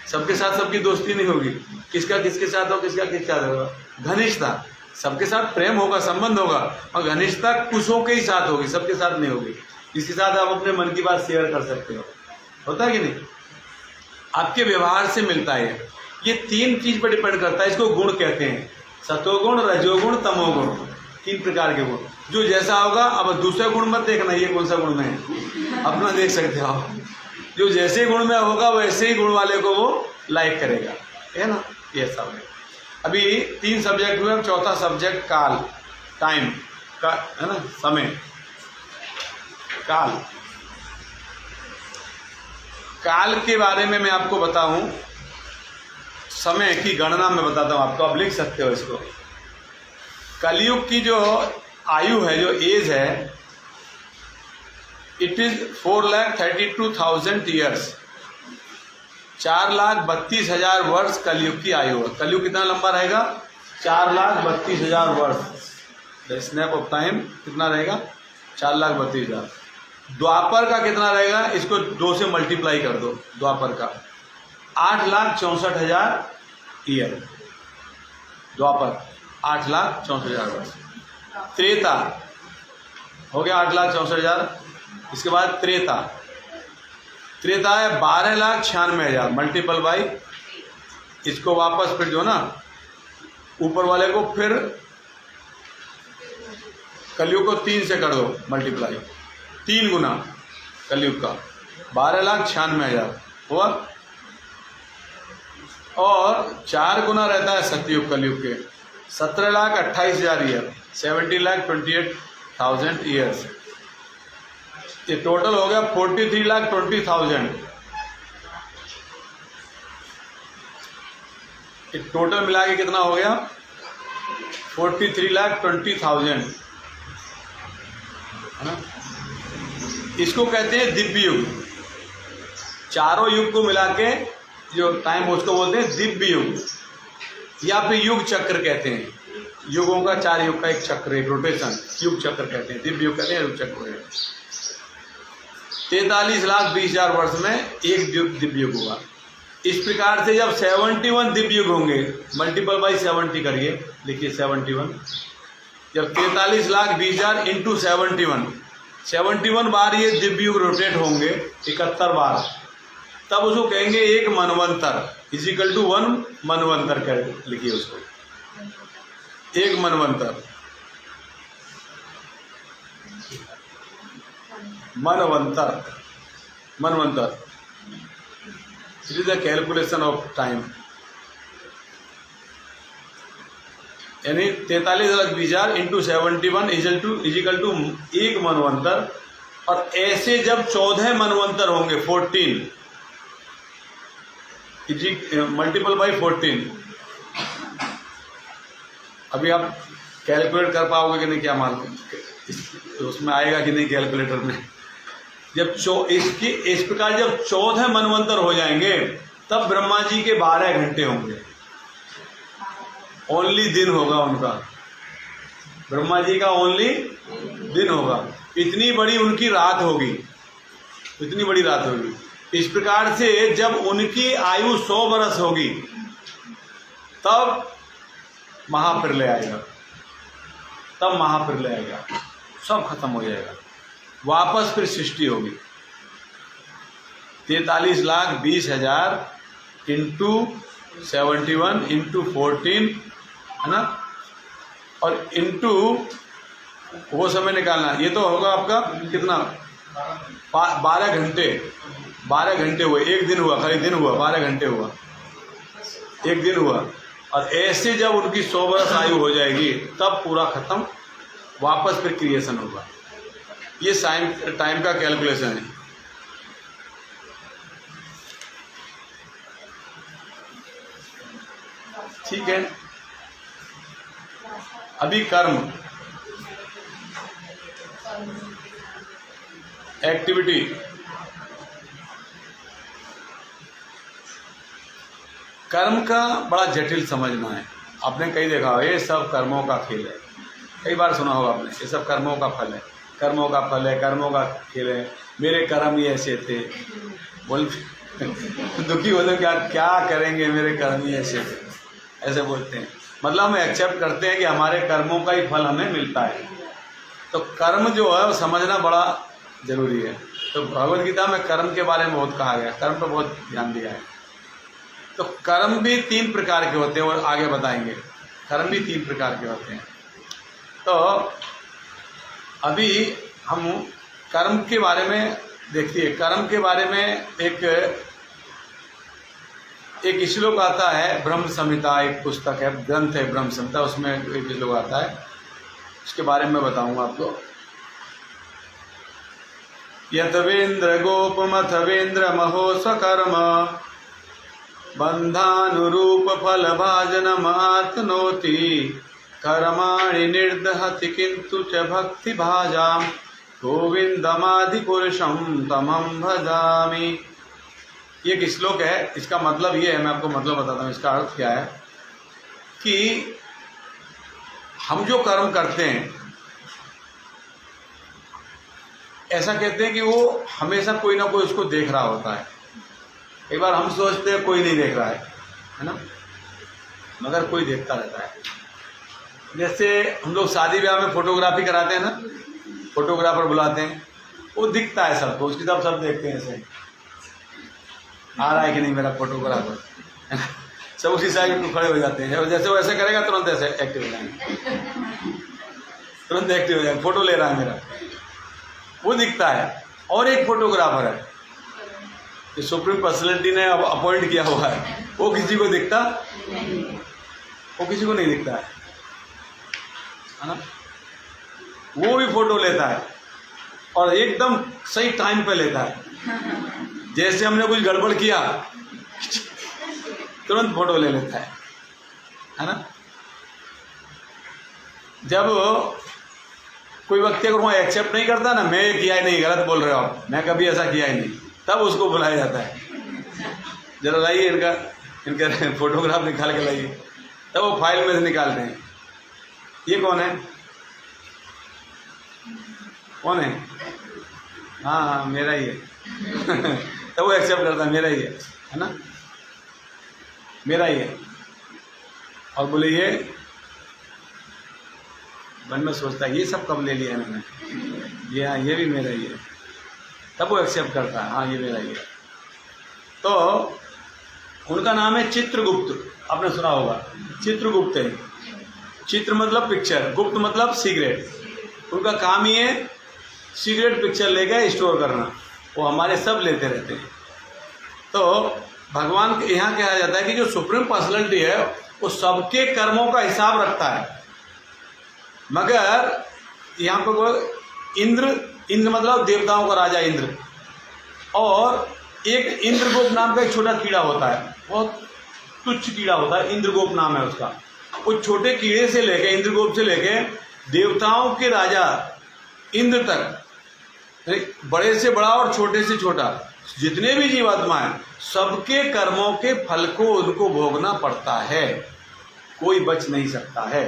सबके साथ सबकी दोस्ती नहीं होगी, किसका किसके साथ हो, किसका किसके साथ होगा। घनिष्ठता, सबके साथ प्रेम होगा, संबंध होगा, और घनिष्ठता कुछों के ही साथ होगी, सबके साथ नहीं होगी। इसके साथ आप अपने मन की बात शेयर कर सकते हो, होता है कि नहीं? आपके व्यवहार से मिलता है। ये 3 चीज पर डिपेंड करता है। इसको गुण कहते हैं, सतोगुण, रजोगुण, तमोगुण। 3 प्रकार के गुण। जो जैसा होगा, अब दूसरा गुण मत देखना ये कौन सा गुण में है, अपना देख सकते हो आप। जो जैसे गुण में होगा वैसे ही गुण वाले को वो लाइक करेगा, है ना। ये सब है। अभी 3 सब्जेक्ट हुए, चौथा सब्जेक्ट काल, टाइम का, है ना, समय, काल। काल के बारे में मैं आपको बताऊं, समय की गणना मैं बताता हूं आपको, आप लिख सकते हो इसको। कलयुग की जो आयु है, जो एज है, इट इज 4,32,000 ईयर्स। 4,32,000 वर्ष कलयुग की आयु है। कलयुग कितना लंबा रहेगा? 4,32,000 वर्ष। द स्नैप ऑफ टाइम कितना रहेगा? 4,32,000। द्वापर का कितना रहेगा? इसको 2 से मल्टीप्लाई कर दो। द्वापर का 8,64,000 ईयर। द्वापर 8,64,000 वर्ष। त्रेता हो गया 8,64,000। इसके बाद त्रेता है 12,96,000 मल्टीपल बाई, इसको वापस फिर जो ना ऊपर वाले को फिर कलयुग को 3 से कर दो मल्टीप्लाई, 3 गुना कलयुग का 12,96,000 हुआ, और 4 गुना रहता है सतयुग कलयुग के 17,28,000 ईयर, 70,28,000 ईयर्स। ये टोटल हो गया 43,20,000। ये टोटल मिला के कितना हो गया 43,20,000, है ना। इसको कहते हैं दिव्य युग। चारों युग को मिला के जो टाइम उसको बोलते हैं दिव्य युग, या फिर युग चक्र कहते हैं। युगों का 4 युग का एक चक्र, एक रोटेशन, युग चक्र कहते हैं। दिव्य युग कहते हैं, युग चक्र है। 43,20,000 वर्ष में एक दिव्य युग हुआ। इस प्रकार से जब 71 दिव्य युग होंगे, मल्टीपल बाई 70 करिए, लिखिए 71। जब 43,20,000 इंटू 71 बार ये दिव्य युग रोटेट होंगे, 71 बार, तब उसको कहेंगे एक मनवंतर, इजिकल टू 1 मनवंतर कर लिखिए उसको, एक मनवंतर। मनवंतर it is the calculation of time, यानी 43,20,000 इंटू 71 इजिकल टू एक मनवंतर। और ऐसे जब 14 मनवंतर होंगे, 14 मल्टीपल बाई 14, अभी आप कैलकुलेट कर पाओगे कि नहीं क्या मालूम, उसमें आएगा कि नहीं कैलकुलेटर में। जब इस प्रकार जब 14 मनवंतर हो जाएंगे, तब ब्रह्मा जी के 12 घंटे होंगे, ओनली दिन होगा उनका, ब्रह्मा जी का ओनली दिन होगा। इतनी बड़ी उनकी रात होगी, इतनी बड़ी रात होगी। इस प्रकार से जब उनकी आयु 100 वर्ष होगी, तब महाप्रलय आएगा, तब महाप्रलय आएगा, सब खत्म हो जाएगा, वापस फिर सृष्टि होगी। 43,20,000 इंटू 71 इंटू 14, है ना, और इंटू वो समय निकालना। ये तो होगा आपका कितना, 12 घंटे, 12 घंटे हुए, एक दिन हुआ, खाली दिन हुआ, 12 घंटे हुआ, एक दिन हुआ। और ऐसे जब उनकी 100 वर्ष आयु हो जाएगी, तब पूरा खत्म, वापस फिर क्रिएशन होगा। ये टाइम का कैलकुलेशन है। ठीक है। अभी कर्म, एक्टिविटी, कर्म का बड़ा जटिल समझना है। आपने कहीं देखा हो, ये सब कर्मों का खेल है, कई बार सुना होगा आपने, ये सब कर्मों का फल है, कर्मों का फल है, कर्मों का खेल है, मेरे कर्म ही ऐसे थे, बोल दुखी हो तो क्या करेंगे, मेरे कर्म ही ऐसे थे, ऐसे बोलते हैं। मतलब हम एक्सेप्ट करते हैं कि हमारे कर्मों का ही फल हमें मिलता है। तो कर्म जो है वो समझना बड़ा जरूरी है। तो भगवद गीता में कर्म के बारे में बहुत कहा गया, कर्म पर बहुत ध्यान दिया है। तो कर्म भी 3 प्रकार के होते हैं, और आगे बताएंगे। कर्म भी 3 प्रकार के होते हैं। तो अभी हम कर्म के बारे में देखिए, कर्म के बारे में एक श्लोक आता है, ब्रह्म संहिता एक पुस्तक है, ग्रंथ है ब्रह्म संहिता, उसमें एक श्लोक आता है, उसके बारे में बताऊंगा आपको। यतवेन्द्र गोपमथवेन्द्र महो स्वकर्म बंधानुरूप फल भाजनमात्नोति कर्माणि निर्दहति किंतु च भक्ति भाजाम गोविंदमादि पुरुषम तमं भजामि। ये एक श्लोक है, इसका मतलब ये है, मैं आपको मतलब बताता हूँ, इसका अर्थ क्या है कि हम जो कर्म करते हैं, ऐसा कहते हैं कि वो हमेशा कोई ना कोई उसको देख रहा होता है। एक बार हम सोचते हैं कोई नहीं देख रहा है ना, मगर कोई देखता रहता है। जैसे हम लोग शादी ब्याह में फोटोग्राफी कराते हैं ना, फोटोग्राफर बुलाते हैं, वो दिखता है सबको, उसकी तरफ सब देखते हैं ऐसे आ रहा है कि नहीं मेरा फोटोग्राफर, है ना। सब उसी साइड में खड़े हो जाते हैं, जैसे वो ऐसे करेगा तुरंत ऐसे एक्टिव हो जाएंगे, तुरंत एक्टिव हो जाएंगे, फोटो ले रहा है मेरा, वो दिखता है। और एक फोटोग्राफर है जो सुप्रीम पर्सनैलिटी ने अब अपॉइंट किया हुआ है, वो किसी को दिखता, वो किसी को नहीं दिखता है ना। वो भी फोटो लेता है और एकदम सही टाइम पे लेता है, जैसे हमने कुछ गड़बड़ किया तुरंत फोटो ले लेता है ना। जब कोई व्यक्ति अगर वहाँ एक्सेप्ट नहीं करता ना, मैं ये किया ही नहीं, गलत बोल रहे हो आप, मैं कभी ऐसा किया ही नहीं, तब उसको बुलाया जाता है, जरा लाइए इनका फोटोग्राफ निकाल के लाइए, तब वो फाइल में से निकालते हैं, ये कौन है, कौन है, हाँ हाँ मेरा ही है तब वो एक्सेप्ट करता है, मेरा ही है ना, मेरा ही है। और बोले ये मन में सोचता है ये सब कब ले लिया मैंने, ये हाँ ये भी मेरा ही है, तब वो एक्सेप्ट करता है, हाँ ये मेरा ही है। तो उनका नाम है चित्रगुप्त, आपने सुना होगा, चित्रगुप्त है। चित्र मतलब पिक्चर, गुप्त मतलब सीक्रेट। उनका काम ही है सीक्रेट पिक्चर लेकर स्टोर करना, वो हमारे सब लेते रहते हैं। तो भगवान के यहाँ कहा जाता है कि जो सुप्रीम पर्सनैलिटी है वो सबके कर्मों का हिसाब रखता है, मगर यहाँ पर वो इंद्र मतलब देवताओं का राजा इंद्र, और एक इंद्रगोप नाम का एक छोटा कीड़ा होता है, बहुत तुच्छ कीड़ा होता है, इंद्रगोप नाम है उसका। उस छोटे कीड़े से लेके, इंद्रगोप से लेके देवताओं के राजा इंद्र तक, बड़े से बड़ा और छोटे से छोटा, जितने भी जीवात्मा हैं सबके कर्मों के फल को उनको भोगना पड़ता है, कोई बच नहीं सकता है।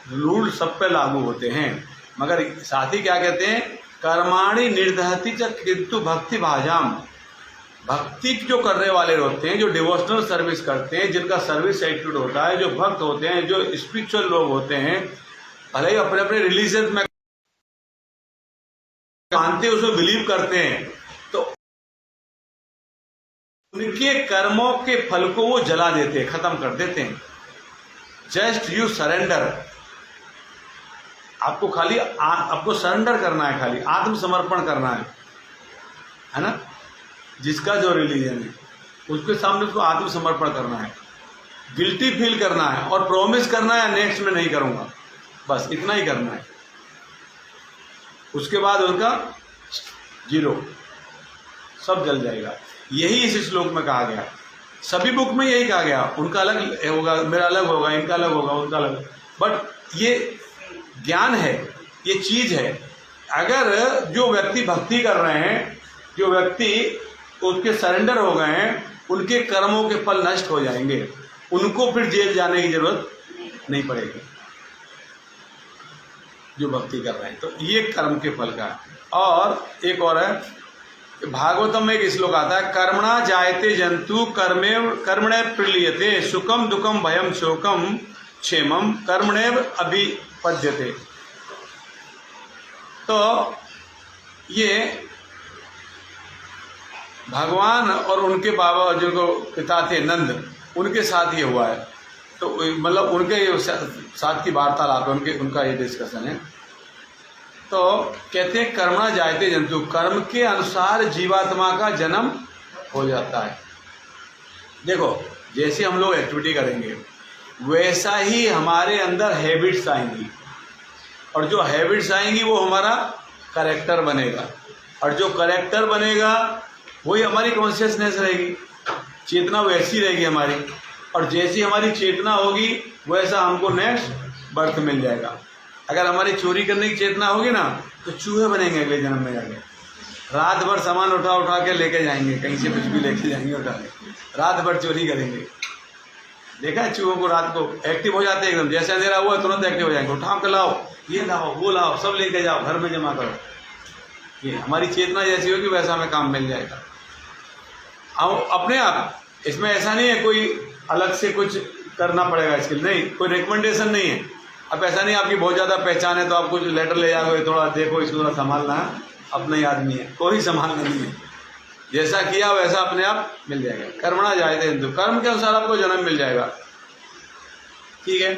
रूल सब पे लागू होते हैं, मगर साथ ही क्या कहते हैं, कर्माणि निर्दहति च किंतु भक्ति भाजाम। भक्ति जो करने वाले होते हैं, जो डिवोशनल सर्विस करते हैं, जिनका सर्विस एटीट्यूड होता है, जो भक्त होते हैं, जो स्पिरिचुअल लोग होते हैं, भले ही अपने अपने रिलीजन में मानते हैं, उसमें बिलीव करते हैं, तो उनके कर्मों के फल को वो जला देते हैं, खत्म कर देते हैं। जस्ट यू सरेंडर, आपको खाली आपको सरेंडर करना है, खाली आत्मसमर्पण करना है ना। जिसका जो रिलीजन है उसके सामने उसको आत्मसमर्पण करना है, गिल्टी फील करना है और प्रॉमिस करना है नेक्स्ट में नहीं करूंगा, बस इतना ही करना है। उसके बाद उनका जीरो, सब जल जाएगा। यही इस श्लोक में कहा गया, सभी बुक में यही कहा गया। उनका अलग होगा, मेरा अलग होगा, इनका अलग होगा, उनका अलग, बट ये ज्ञान है, ये चीज है। अगर जो व्यक्ति भक्ति कर रहे हैं, जो व्यक्ति उसके सरेंडर हो गए हैं, उनके कर्मों के फल नष्ट हो जाएंगे, उनको फिर जेल जाने की जरूरत नहीं पड़ेगी, जो भक्ति कर रहे हैं। तो ये कर्म के फल का है। और एक और है, भागवतम में एक श्लोक आता है, कर्मणा जायते जंतु कर्मणे प्रलीयते सुखम दुखम भयम शोकम क्षेमम कर्मणेव अभिपद्यते। तो ये भगवान और उनके बाबा जो पिता थे नंद, उनके साथ ये हुआ है। तो मतलब उनके साथ की वार्तालाप है, उनका ये डिस्कशन है। तो कहते हैं कर्मणा जायते जंतु, कर्म के अनुसार जीवात्मा का जन्म हो जाता है। देखो जैसे हम लोग एक्टिविटी करेंगे वैसा ही हमारे अंदर हैबिट्स आएंगी, और जो हैबिट्स आएंगी वो हमारा कैरेक्टर बनेगा, और जो कैरेक्टर बनेगा वही हमारी कॉन्शियसनेस रहेगी, चेतना वैसी रहेगी हमारी। और जैसी हमारी चेतना होगी वैसा हमको नेक्स्ट बर्थ मिल जाएगा। अगर हमारी चोरी करने की चेतना होगी ना तो चूहे बनेंगे अगले जन्म में जाके, रात भर सामान उठा उठा के लेके जाएंगे, कहीं से कुछ भी लेके जाएंगे उठा के, रात भर चोरी करेंगे। देखा है चूहों को, रात को एक्टिव हो जाते हैं एकदम, जैसे अंधेरा हुआ तुरंत एक्टिव हो जाएंगे, उठा के लाओ, ये लाओ, वो लाओ, सब लेके जाओ, घर में जमा करो। ये हमारी चेतना जैसी होगी वैसा हमें काम मिल जाएगा। हम अपने आप, इसमें ऐसा नहीं है कोई अलग से कुछ करना पड़ेगा इसके लिए, नहीं कोई रिकमेंडेशन नहीं है। अब ऐसा नहीं आपकी बहुत ज़्यादा पहचान है तो आप कुछ लेटर ले जाओगे, थोड़ा देखो इसको थोड़ा संभालना है, अपना ही आदमी है, कोई संभालना नहीं है। जैसा किया वैसा अपने आप मिल जाएगा। कर्मणा जायते हिंदु, कर्म के अनुसार आपको जन्म मिल जाएगा। ठीक है,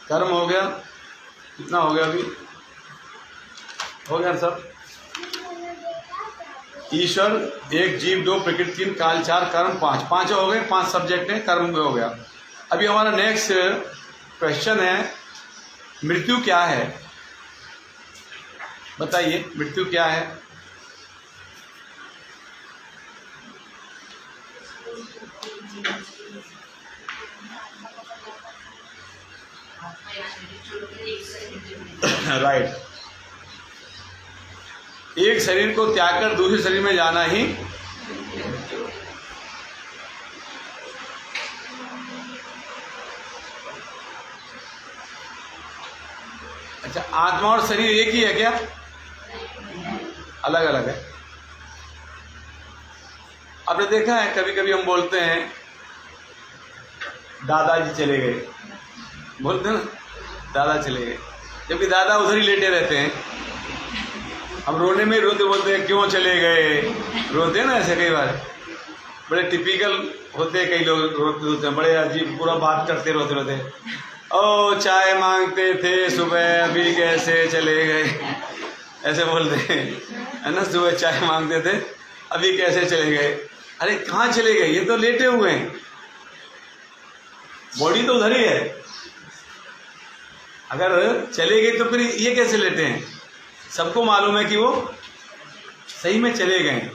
कर्म हो गया, कितना हो गया अभी, हो गया सब। ईश्वर, एक जीव, दो प्रकृति, तीन काल, चार कर्म, पांच, पांच हो गए, 5 सब्जेक्ट हैं, कर्म हो गया। अभी हमारा नेक्स्ट क्वेश्चन है, मृत्यु क्या है? बताइए मृत्यु क्या है? राइट, एक शरीर को त्याग कर दूसरे शरीर में जाना ही अच्छा, आत्मा और शरीर एक ही है क्या? अलग अलग है। आपने देखा है कभी कभी हम बोलते हैं दादाजी चले गए, बोलते हैं ना दादा चले गए, जबकि दादा उधर ही लेटे रहते हैं। हम रोने में रोते, बोलते हैं क्यों चले गए, रोते हैं ना ऐसे कई बार, बड़े टिपिकल होते हैं कई लोग, रोते हैं बड़े अजीब, पूरा बात करते रोते रोते, ओ चाय मांगते थे सुबह अभी कैसे चले गए, ऐसे बोलते हैं, है ना, सुबह चाय मांगते थे अभी कैसे चले गए। अरे कहाँ चले गए, ये तो लेटे हुए हैं, बॉडी तो उधर ही है। अगर चले गए तो फिर ये कैसे लेटे हैं? सबको मालूम है कि वो सही में चले गए,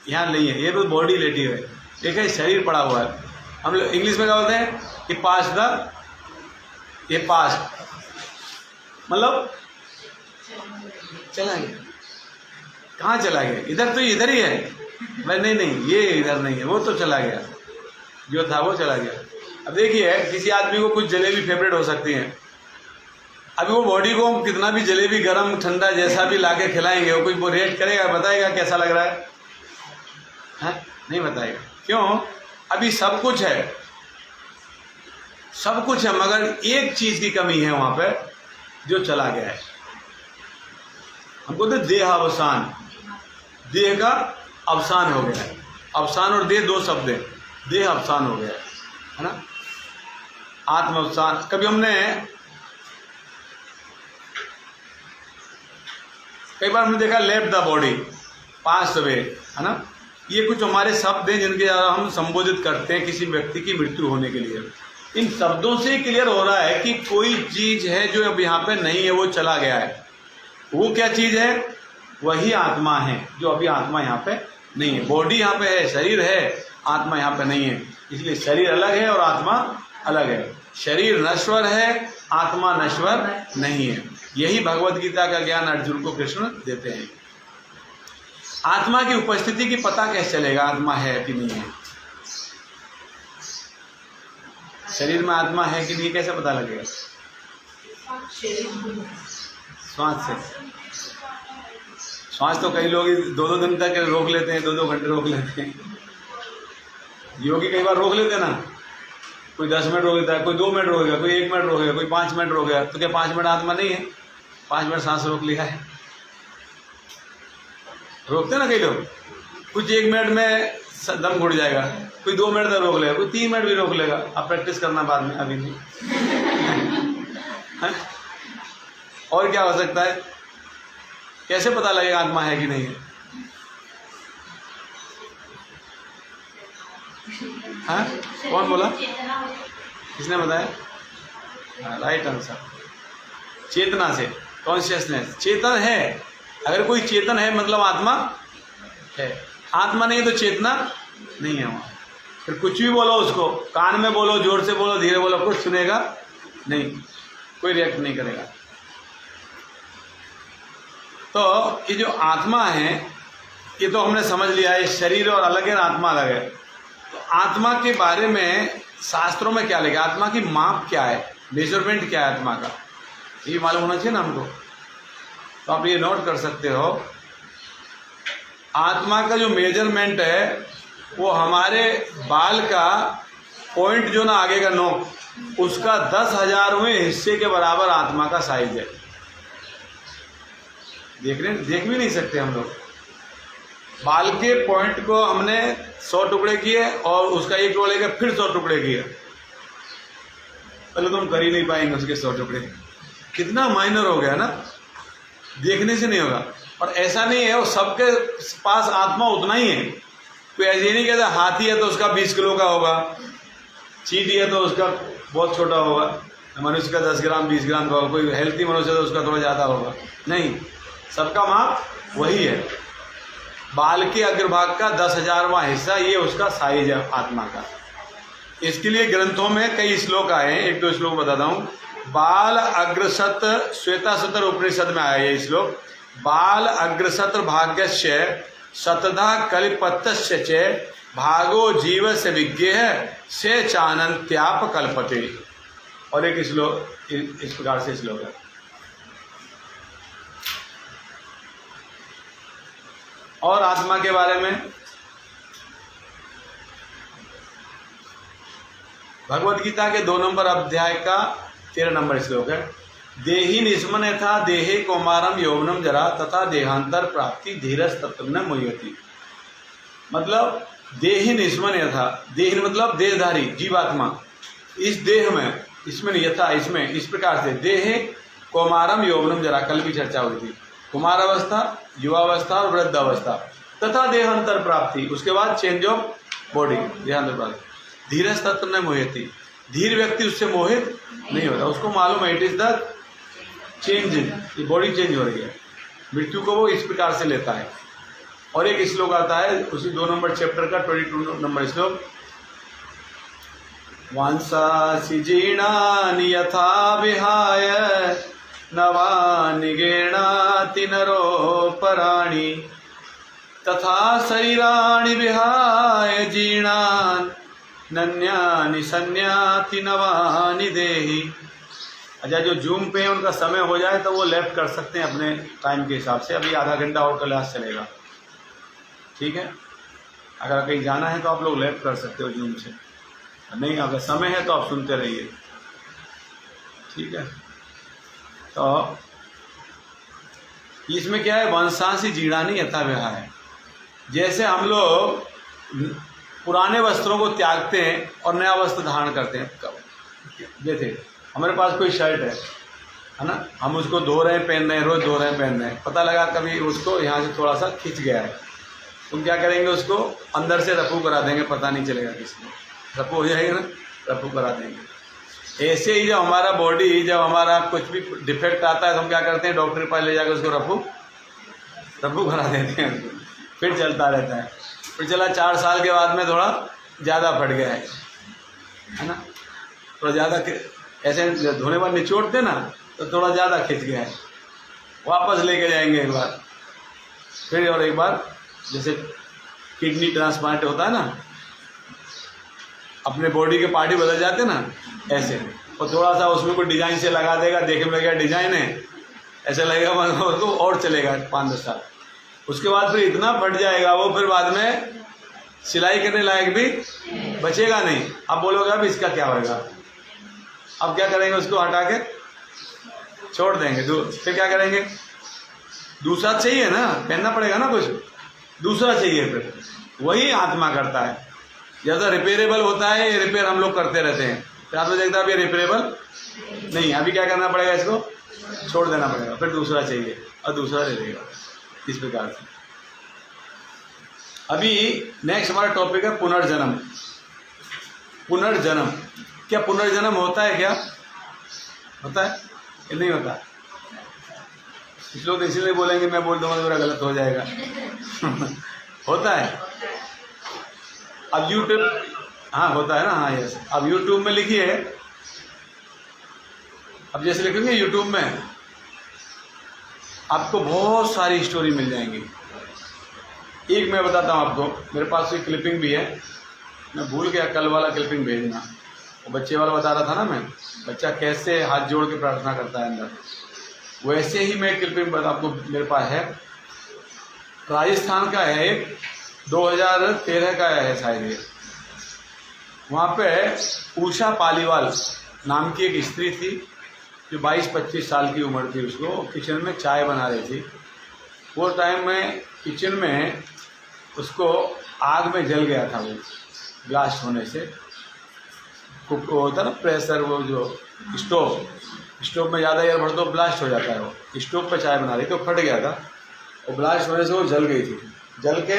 यहाँ नहीं है, ये तो बॉडी लेटी है, ठीक है, शरीर पड़ा हुआ है। हम लोग इंग्लिश में क्या बोलते हैं कि पास्ट द, ये पास्ट मतलब चला गया। कहाँ चला गया? इधर तो इधर ही है, मैं नहीं ये इधर नहीं है, वो तो चला गया, जो था वो चला गया। अब देखिए किसी आदमी को कुछ जलेबी फेवरेट हो सकती है, अभी वो बॉडी को हम कितना भी जलेबी गरम ठंडा जैसा भी लाके खिलाएंगे, वो कोई रेट करेगा, बताएगा कैसा लग रहा है? नहीं बताएगा। क्यों? अभी सब कुछ है, सब कुछ है, मगर एक चीज की कमी है वहां पे, जो चला गया है। हमको तो देह अवसान, देह का अवसान हो गया है। अवसान और देह 2 शब्द है, देह अवसान हो गया है ना, आत्म अवसान। कभी हमने कई बार हमने देखा left the body, pass away, है ना, ये कुछ हमारे शब्द हैं जिनके द्वारा हम संबोधित करते हैं किसी व्यक्ति की मृत्यु होने के लिए। इन शब्दों से क्लियर हो रहा है कि कोई चीज है जो अब यहाँ पे नहीं है, वो चला गया है। वो क्या चीज है? वही आत्मा है, जो अभी आत्मा यहाँ पे नहीं है। बॉडी यहाँ पे है, शरीर है, आत्मा यहाँ पे नहीं है, इसलिए शरीर अलग है और आत्मा अलग है। शरीर नश्वर है, आत्मा नश्वर नहीं है। यही भगवत गीता का ज्ञान अर्जुन को कृष्ण देते हैं। आत्मा की उपस्थिति की पता कैसे चलेगा आत्मा है कि नहीं है? शरीर में आत्मा है कि नहीं कैसे पता लगेगा? श्वास से। श्वास तो कई लोग 2-2 दिन तक रोक लेते हैं, 2-2 घंटे रोक लेते हैं। योगी कई बार रोक लेते हैं ना, कोई 10 मिनट रोक लेता है, कोई 2 मिनट रोकेगा, कोई 1 मिनट रोकेगा, कोई 5 मिनट रोकेगा। तो क्या 5 मिनट आत्मा नहीं है? 5 मिनट सांस रोक लिया है, रोकते ना कई लोग। कुछ 1 मिनट में दम घुट जाएगा, कोई 2 मिनट तक रोक लेगा, कोई 3 मिनट भी रोक लेगा। आप प्रैक्टिस करना बाद में, अभी नहीं। और क्या हो सकता है? कैसे पता लगेगा आत्मा है कि नहीं है? हाँ, कौन बोला? किसने बताया? राइट आंसर, चेतना से, कॉन्शियसनेस। चेतन है, अगर कोई चेतन है मतलब आत्मा है। आत्मा नहीं तो चेतना नहीं है वहाँ। फिर कुछ भी बोलो उसको, कान में बोलो, जोर से बोलो, धीरे बोलो, कुछ सुनेगा नहीं, कोई रिएक्ट नहीं करेगा। तो ये जो आत्मा है, ये तो हमने समझ लिया है, शरीर और अलग है, आत्मा अलग है। तो आत्मा के बारे में शास्त्रों में क्या लिखा? आत्मा की माप क्या है, मेजरमेंट क्या है आत्मा का, ये मालूम होना चाहिए ना हमको। तो आप ये नोट कर सकते हो, आत्मा का जो मेजरमेंट है वो हमारे बाल का पॉइंट जो ना आगे का नोक, उसका 10,000वें हिस्से के बराबर आत्मा का साइज है। देख भी नहीं सकते हम लोग। बाल के पॉइंट को हमने 100 टुकड़े किए और उसका एक टुकड़ा लेकर फिर 100 टुकड़े किए, पहले तो हम कर ही नहीं पाएंगे उसके 100 टुकड़े। कितना माइनर हो गया ना, देखने से नहीं होगा। और ऐसा नहीं है वो सबके पास आत्मा उतना ही है। कोई ऐसे नहीं कहता हाथी है तो उसका 20 किलो का होगा, चींटी है तो उसका बहुत छोटा होगा, मनुष्य का 10 ग्राम 20 ग्राम का होगा, कोई हेल्थी मनुष्य है तो उसका थोड़ा ज़्यादा होगा। नहीं, सबका माप वही है। बाल के अग्रभाग का 10,000वां हिस्सा ये उसका साइज है आत्मा का। इसके लिए ग्रंथों में कई श्लोक आए हैं। एक दो श्लोक बताता हूँ। बाल अग्रसत श्वेतासुतर उपनिषद में आया ये श्लोक। बाल अग्रसत भाग्यस्य शतधा कलिपत्तस्य च भागो जीव से विज्ञेह से चानंत्याप कल्पते। और एक श्लोक इस प्रकार से श्लोक है। और आत्मा के बारे में भगवद गीता के 2 नंबर अध्याय का 13 नंबर श्लोक है। देहि निस्मन यथा देहे कौमारम यौवनम जरा तथा देहांतर प्राप्ति धीरज तत्व न मुह्यति। मतलब देहि निस्मन यथा, देह मतलब देहधारी जीवात्मा, इस देह में, इसमें यथा, इसमें इस प्रकार से देहे कौमारम यौवनम जरा, कल भी चर्चा हुई थी। कुमार अवस्था, युवावस्था और वृद्ध अवस्था तथा देहांतर प्राप्ति, उसके बाद चेंज ऑफ बॉडी, देहांतर प्राप्ति। धीरज तत्व न मोहित, धीर व्यक्ति उससे मोहित नहीं होता, उसको मालूम है इट इज द चेंज, ये बॉडी चेंज हो रही है। मृत्यु को वो इस प्रकार से लेता है। और एक श्लोक आता है उसी 2 नंबर चैप्टर का 22 नंबर श्लोक। वांसासि जीर्णानि यथा विहाय नवानि गृह्णाति नरोपराणि तथा शरीराणि विहाय जीर्णान् नन्यानि सन्याति नवानि देहि। अच्छा, जो जूम पे उनका समय हो जाए तो वो लेफ्ट कर सकते हैं अपने टाइम के हिसाब से। अभी आधा घंटा और क्लास चलेगा, ठीक है। अगर कहीं जाना है तो आप लोग लेफ्ट कर सकते हो जूम से, नहीं अगर समय है तो आप सुनते रहिए, ठीक है। तो इसमें क्या है, वंशांसी जीर्णानि यथा विहाय। जैसे हम लोग पुराने वस्त्रों को त्यागते हैं और नया वस्त्र धारण करते हैं। जैसे हमारे पास कोई शर्ट है ना, हम उसको धो रहे हैं पहन रहे हैं, रोज धो रहे हैं पहन रहे हैं, पता लगा कभी उसको यहाँ से थोड़ा सा खिंच गया है, तुम क्या करेंगे, उसको अंदर से रफू करा देंगे, पता नहीं चलेगा किसी को, रफू हो जाएगा ना, रफू करा देंगे। ऐसे ही जब हमारा बॉडी, जब हमारा कुछ भी डिफेक्ट आता है तो हम क्या करते हैं, डॉक्टर के पास ले जाकर उसको रफू करा देते हैं, फिर चलता रहता है। फिर चला 4 साल के बाद में थोड़ा ज़्यादा फट गया है ना, थोड़ा ज़्यादा ऐसे धोने बाद निचोड़ते ना तो थोड़ा ज़्यादा खिंच गया है, वापस लेके जाएंगे एक बार, फिर और एक बार। जैसे किडनी ट्रांसप्लांट होता है ना, अपने बॉडी के पार्ट ही बदल जाते ना, ऐसे। और थोड़ा सा उसमें कोई डिजाइन से लगा देगा, देखने में लगेगा डिजाइन है, ऐसे लगेगा उसको और चलेगा 5-10 साल। उसके बाद फिर इतना फट जाएगा वो, फिर बाद में सिलाई करने लायक भी बचेगा नहीं। अब बोलोगे अब इसका क्या होगा, अब क्या करेंगे, उसको हटा के छोड़ देंगे, फिर क्या करेंगे, दूसरा चाहिए ना, पहनना पड़ेगा ना, कुछ दूसरा चाहिए। फिर वही आत्मा करता है। जैसा रिपेयरेबल होता है, ये रिपेयर हम लोग करते रहते हैं, फिर आपने देखता है ये रिपेयरेबल नहीं, अभी क्या करना पड़ेगा, इसको छोड़ देना पड़ेगा, फिर दूसरा चाहिए और दूसरा ले लेगा, इस प्रकार से। अभी नेक्स्ट हमारा टॉपिक है पुनर्जन्म। पुनर्जन्म, क्या पुनर्जन्म होता है, क्या होता है कि नहीं होता? कुछ लोग इसीलिए बोलेंगे, मैं बोल दूंगा तो मेरा गलत हो जाएगा। होता है। अब यूट्यूब, हाँ होता है ना, हाँ यस। अब यूट्यूब में लिखिए, अब जैसे लिखेंगे यूट्यूब में आपको बहुत सारी स्टोरी मिल जाएंगी। एक मैं बताता हूँ आपको, मेरे पास एक क्लिपिंग भी है, मैं भूल गया कल वाला क्लिपिंग भेजना, वो बच्चे वाला बता रहा था ना मैं, बच्चा कैसे हाथ जोड़ के प्रार्थना करता है अंदर, वैसे ही मैं क्लिपिंग आपको मेरे पास है। राजस्थान का है, एक 2013 का है शायद ये। वहाँ पे उषा पालीवाल नाम की एक स्त्री थी जो 22-25 साल की उम्र थी। उसको किचन में चाय बना रही थी। वो टाइम में किचन में उसको आग में जल गया था, वो ब्लास्ट होने से। कुक होता ना प्रेशर, वो जो स्टोव में ज़्यादा एयर भर दो ब्लास्ट हो जाता है। वो स्टोव पे चाय बना रही तो फट गया था और ब्लास्ट होने से वो जल गई थी। जल के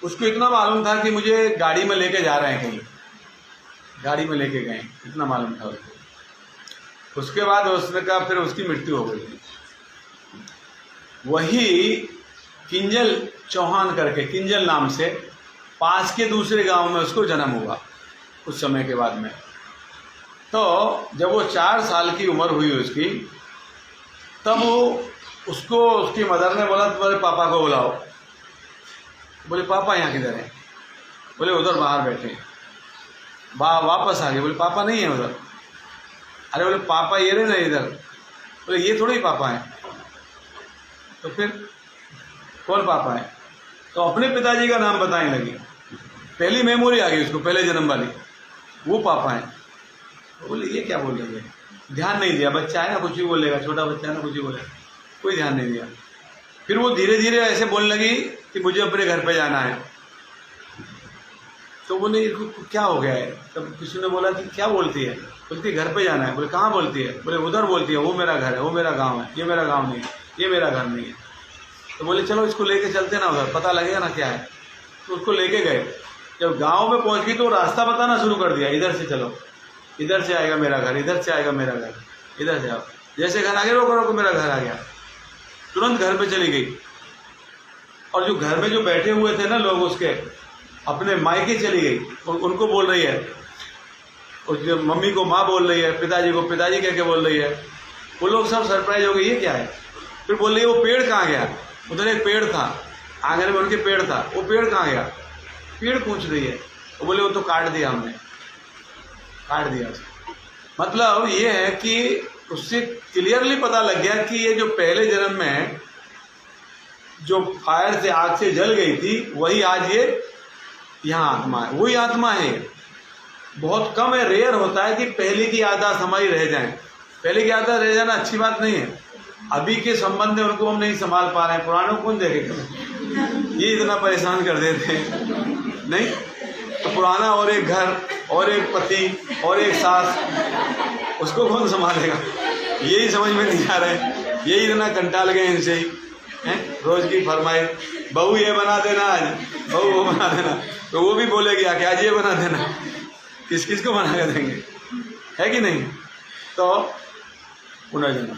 उसको इतना मालूम था कि मुझे गाड़ी में लेके जा रहे हैं, कहीं गाड़ी में लेके गए, इतना मालूम था उसको। उसके बाद उसने कहा, फिर उसकी मृत्यु हो गई। वही किंजल चौहान करके, किंजल नाम से, पास के दूसरे गांव में उसको जन्म हुआ कुछ समय के बाद में। तो जब वो 4 साल की उम्र हुई उसकी, तब वो उसको उसकी मदर ने बोला तुम्हारे पापा को बुलाओ। बोले पापा यहाँ किधर हैं? बोले उधर बाहर बैठे। वापस आ गए, बोले पापा नहीं है उधर। अरे बोले पापा ये रहे ना इधर। बोले ये थोड़े ही पापा हैं। तो फिर कौन पापा है? तो अपने पिताजी का नाम बताने लगी। पहली मेमोरी आ गई उसको, पहले जन्म वाली, वो पापा हैं। तो बोले ये क्या बोल रही है? ध्यान नहीं दिया, बच्चा है ना कुछ भी बोलेगा, छोटा बच्चा है ना कुछ भी बोलेगा, कोई ध्यान नहीं दिया। फिर वो धीरे धीरे ऐसे बोलने लगी कि मुझे अपने घर पे जाना है। तो बोले क्या हो गया है? तब किसी ने बोला कि क्या बोलती है? बोलती घर पे जाना है। बोले कहाँ बोलती है? बोले उधर बोलती है, वो मेरा घर है, वो मेरा गाँव है, ये मेरा गाँव नहीं है, ये मेरा घर नहीं है। तो बोले चलो इसको लेके चलते ना उधर, पता लगेगा ना क्या है। तो उसको लेके गए। जब गांव में पहुंच गई तो रास्ता बताना शुरू कर दिया, इधर से चलो, इधर से आएगा मेरा घर, इधर से आएगा मेरा घर, इधर से आओ। जैसे घर आगे रोको रोको, मेरा घर आ गया। तुरंत घर पे चली गई। और जो घर में जो बैठे हुए थे ना लोग उसके, अपने मायके चली गई। उनको बोल रही है, जो मम्मी को माँ बोल रही है, पिताजी को पिताजी कह के बोल रही है। वो लोग सब सरप्राइज हो गए, ये क्या है? फिर बोल रही है वो पेड़ कहाँ गया? उधर एक पेड़ था, आंगन में उनके पेड़ था, वो पेड़ कहाँ गया? पेड़ पूछ रही है। तो बोले वो तो काट दिया हमने, काट दिया। मतलब ये है कि उससे क्लियरली पता लग गया कि ये जो पहले जन्म में जो फायर से, आग से जल गई थी, वही आज ये यहाँ आत्मा है, वही आत्मा है। बहुत कम है, रेयर होता है कि पहले की यादाश्त हमारी रह जाए। पहले की यादाश्त रह जाना अच्छी बात नहीं है। अभी के संबंध में उनको हम नहीं संभाल पा रहे हैं, पुराने को कौन देखेगा? ये इतना परेशान कर देते हैं नहीं। तो पुराना और एक घर और एक पति और एक सास, उसको कौन संभालेगा? यही समझ में नहीं आ रहा है। यही इतना कंटाल गए इनसे ही हैं। रोज की फरमाइश, बहू ये बना देना आज, बहू वो बना देना। तो वो भी बोलेगी आके आज ये बना देना। किस किस को बना के देंगे, है कि नहीं? तो पुनर्जन्म,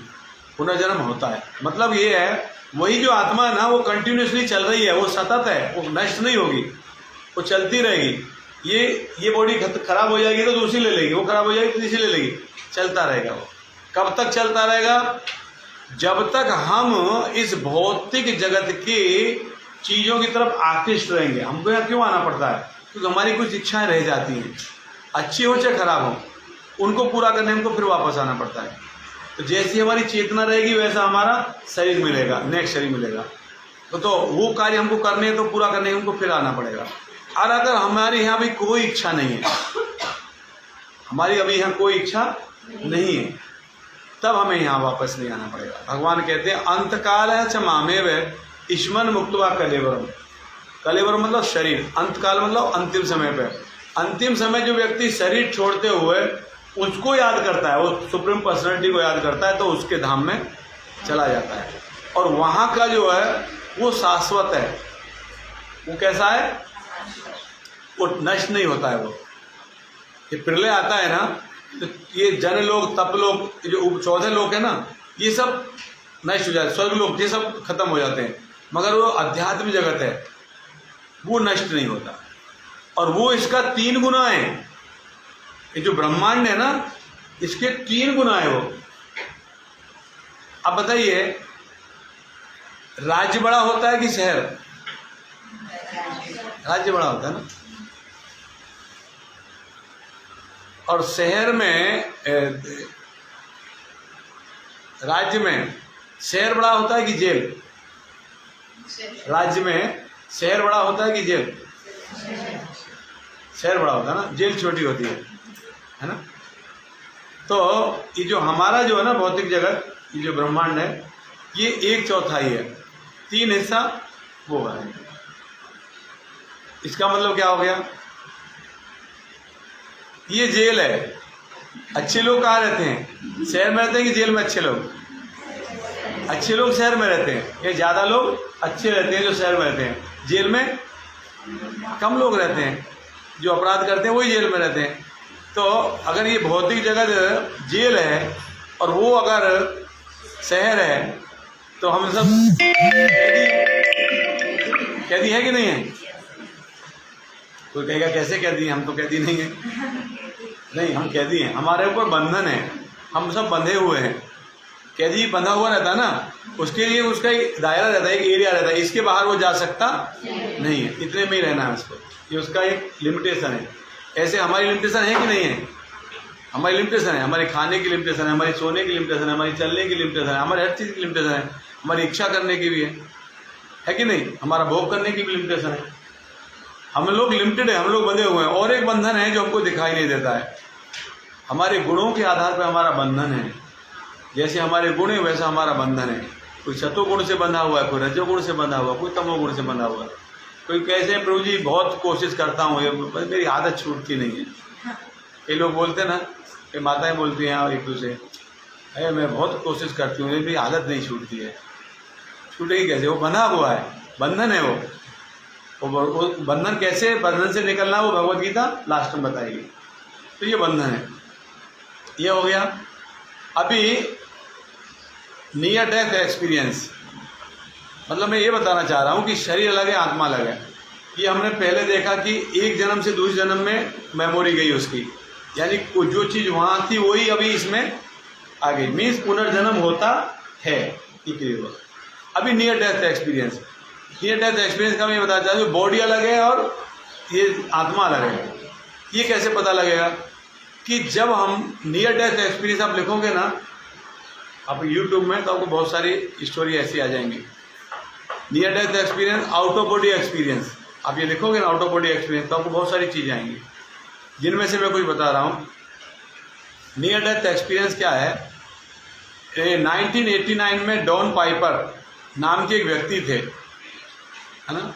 पुनर्जन्म होता है। मतलब ये है, वही जो आत्मा है ना, वो कंटिन्यूसली चल रही है, वो सतत है, वो नष्ट नहीं होगी, वो चलती रहेगी। ये बॉडी खराब हो जाएगी तो दूसरी ले लेगी, वो खराब हो जाएगी तो तीसरी ले लेगी, चलता रहेगा। वो कब तक चलता रहेगा? जब तक हम इस भौतिक जगत की चीज़ों की तरफ आकृष्ट रहेंगे। हमको यहाँ क्यों आना पड़ता है? क्योंकि हमारी कुछ इच्छाएं रह जाती हैं, अच्छी हो चाहे खराब हो, उनको पूरा करने हमको फिर वापस आना पड़ता है। तो जैसी हमारी चेतना रहेगी वैसा हमारा शरीर मिलेगा, नेक्स्ट शरीर मिलेगा। तो वो कार्य हमको करने हैं तो पूरा करने हमको फिर आना पड़ेगा। और अगर हमारे यहाँ भी कोई इच्छा नहीं है, हमारी अभी यहाँ कोई इच्छा नहीं है, तब हमें यहाँ वापस नहीं आना पड़ेगा। भगवान कहते हैं अंतकाल है च मामेव ईश्मन मुक्तवा कलेवरम। कलेवरम मतलब शरीर, अंतकाल मतलब अंतिम समय पे। अंतिम समय जो व्यक्ति शरीर छोड़ते हुए उसको याद करता है, वो सुप्रीम पर्सनैलिटी को याद करता है, तो उसके धाम में चला जाता है। और वहाँ का जो है वो शाश्वत है। वो कैसा है? वो नष्ट नहीं होता है। वो ये प्रलय आता है ना, तो ये जन लोग, तप लोग, जो 14 लोग है ना, ये सब नष्ट हो जाते हैं। स्वर्ग लोग ये सब खत्म हो जाते हैं, मगर वो अध्यात्म जगत है, वो नष्ट नहीं होता। और वो इसका 3 गुना है। ये जो ब्रह्मांड है ना, इसके 3 गुना है वो। अब बताइए, राज्य बड़ा होता है कि शहर? राज्य बड़ा होता है ना। और शहर में, राज्य में शहर बड़ा होता है कि जेल? राज्य में शहर बड़ा होता है कि जेल? शहर बड़ा होता है ना, जेल छोटी होती है ना। तो ये जो हमारा जो है ना भौतिक जगत, ये जो ब्रह्मांड है, ये 1/4 है, 3 हिस्सा वो है। इसका मतलब क्या हो गया, ये जेल है। अच्छे लोग कहाँ रहते हैं, शहर में रहते हैं कि जेल में? अच्छे लोग, अच्छे लोग शहर में रहते हैं। ये ज़्यादा लोग अच्छे रहते हैं जो शहर में रहते हैं, जेल में कम लोग रहते हैं। जो अपराध करते हैं वही जेल में रहते हैं। तो अगर ये भौतिक जगत जेल है और वो अगर शहर है, तो हम सब कैदी है कि नहीं है? कोई कहेगा कैसे कैदी हैं, हम तो कैदी नहीं है। नहीं, हम कैदी हैं, हमारे ऊपर बंधन है, हम सब बंधे हुए हैं। कैदी बंधा हुआ रहता है ना, उसके लिए उसका एक दायरा रहता है, एक एरिया रहता है, इसके बाहर वो जा सकता नहीं है, इतने में ही रहना है उसको। ये उसका एक लिमिटेशन है। ऐसे हमारी लिमिटेशन है कि नहीं है? हमारी लिमिटेशन है, हमारे खाने की लिमिटेशन है, हमारी सोने की लिमिटेशन है, हमारी चलने की लिमिटेशन है, हमारी हर चीज़ की लिमिटेशन है, हमारी इच्छा करने की भी है कि नहीं? हमारा भोग करने की भी लिमिटेशन है। हम लोग लिमिटेड है, हम लोग बंधे हुए हैं। और एक बंधन है जो हमको दिखाई नहीं देता है, हमारे गुणों के आधार पर हमारा बंधन है। जैसे हमारे गुण है वैसा हमारा बंधन है। कोई सतोगुण से बंधा हुआ है, कोई रजोगुण से बंधा हुआ है, कोई तमोगुण से बंधा हुआ है। कोई कैसे प्रभु जी बहुत कोशिश करता हूँ, मेरी आदत छूटती नहीं है। ये लोग बोलते ना, ये माताएं बोलती हैं एक दूसरे, अरे मैं बहुत कोशिश करती हूँ, मेरी आदत नहीं छूटती है। छूटेगी कैसे? वो बंधा हुआ है, बंधन है वो बंधन कैसे, बंधन से निकलना वो भगवद गीता लास्ट में बताएगी। तो ये बंधन है, ये हो गया। अभी नियर डेथ एक्सपीरियंस, मतलब मैं ये बताना चाह रहा हूँ कि शरीर अलग है, आत्मा अलग है। ये हमने पहले देखा कि एक जन्म से दूसरे जन्म में मेमोरी गई उसकी, यानी जो चीज़ वहाँ थी वही अभी इसमें आ गई, मीन्स पुनर्जन्म होता है। अभी near death experience, near death experience का मैं ये बताना चाहता हूँ, बॉडी अलग है और ये आत्मा अलग है। ये कैसे पता लगेगा कि जब हम नियर डेथ एक्सपीरियंस आप लिखोगे ना आप यूट्यूब में, तो आपको बहुत सारी स्टोरी ऐसी आ जाएंगी। Near death experience, out of body experience, आप ये लिखोगे ना आउट ऑफ बॉडी एक्सपीरियंस, तो आपको बहुत सारी चीज़ें आएंगी, जिनमें से मैं कुछ बता रहा हूँ। नियर डेथ एक्सपीरियंस क्या है, 1989 में डॉन पाइपर नाम के एक व्यक्ति थे, है ना,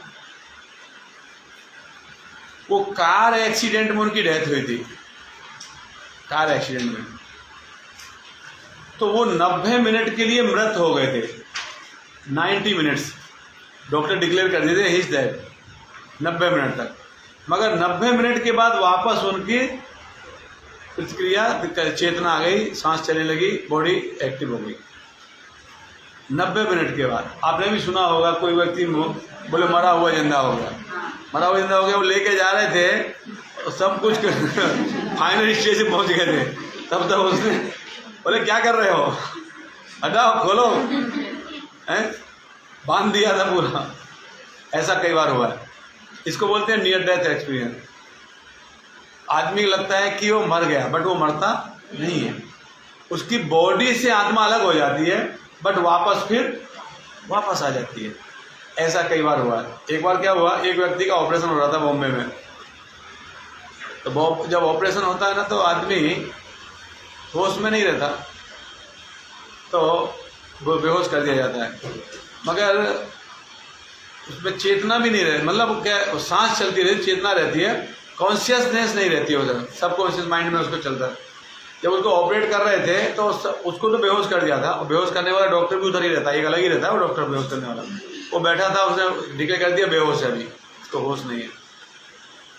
वो कार एक्सीडेंट में उनकी डेथ हुई थी, कार एक्सीडेंट में। तो वो 90 मिनट के लिए मृत हो गए थे, 90 मिनट्स डॉक्टर डिक्लेयर कर दिए थे ही इज डेड, 90 मिनट तक। मगर 90 मिनट के बाद वापस उनकी प्रतिक्रिया, चेतना आ गई, सांस चलने लगी, बॉडी एक्टिव हो गई 90 मिनट के बाद। आपने भी सुना होगा कोई व्यक्ति बोले मरा हुआ जिंदा हो गया, मरा हुआ जिंदा हो गया। वो लेके जा रहे थे तो सब कुछ फाइनल स्टेज पे पहुंच गए थे, तब तक उसने बोले क्या कर रहे हो, हटाओ खोलो, हैं, बांध दिया था पूरा। ऐसा कई बार हुआ है। इसको बोलते हैं नियर डेथ एक्सपीरियंस। आदमी को लगता है कि वो मर गया, बट वो मरता नहीं है, उसकी बॉडी से आत्मा अलग हो जाती है, बट वापस आ जाती है। ऐसा कई बार हुआ है। एक बार क्या हुआ, एक व्यक्ति का ऑपरेशन हो रहा था बॉम्बे में। तो जब ऑपरेशन होता है ना, तो आदमी होश में नहीं रहता, तो वो बेहोश कर दिया जाता है। मगर उसमें चेतना भी नहीं रहती, मतलब क्या, सांस चलती रहती, चेतना रहती है, कॉन्शियसनेस नहीं रहती है उधर, सब कॉन्शियस माइंड में उसको चलता है। जब उसको ऑपरेट कर रहे थे तो उसको तो बेहोश कर दिया था, और बेहोश करने वाला डॉक्टर भी उधर ही रहता है, एक अलग ही रहता है वो डॉक्टर बेहोश करने वाला। वो बैठा था, उसने डिक्लेयर कर दिया बेहोश है, अभी उसको होश नहीं है।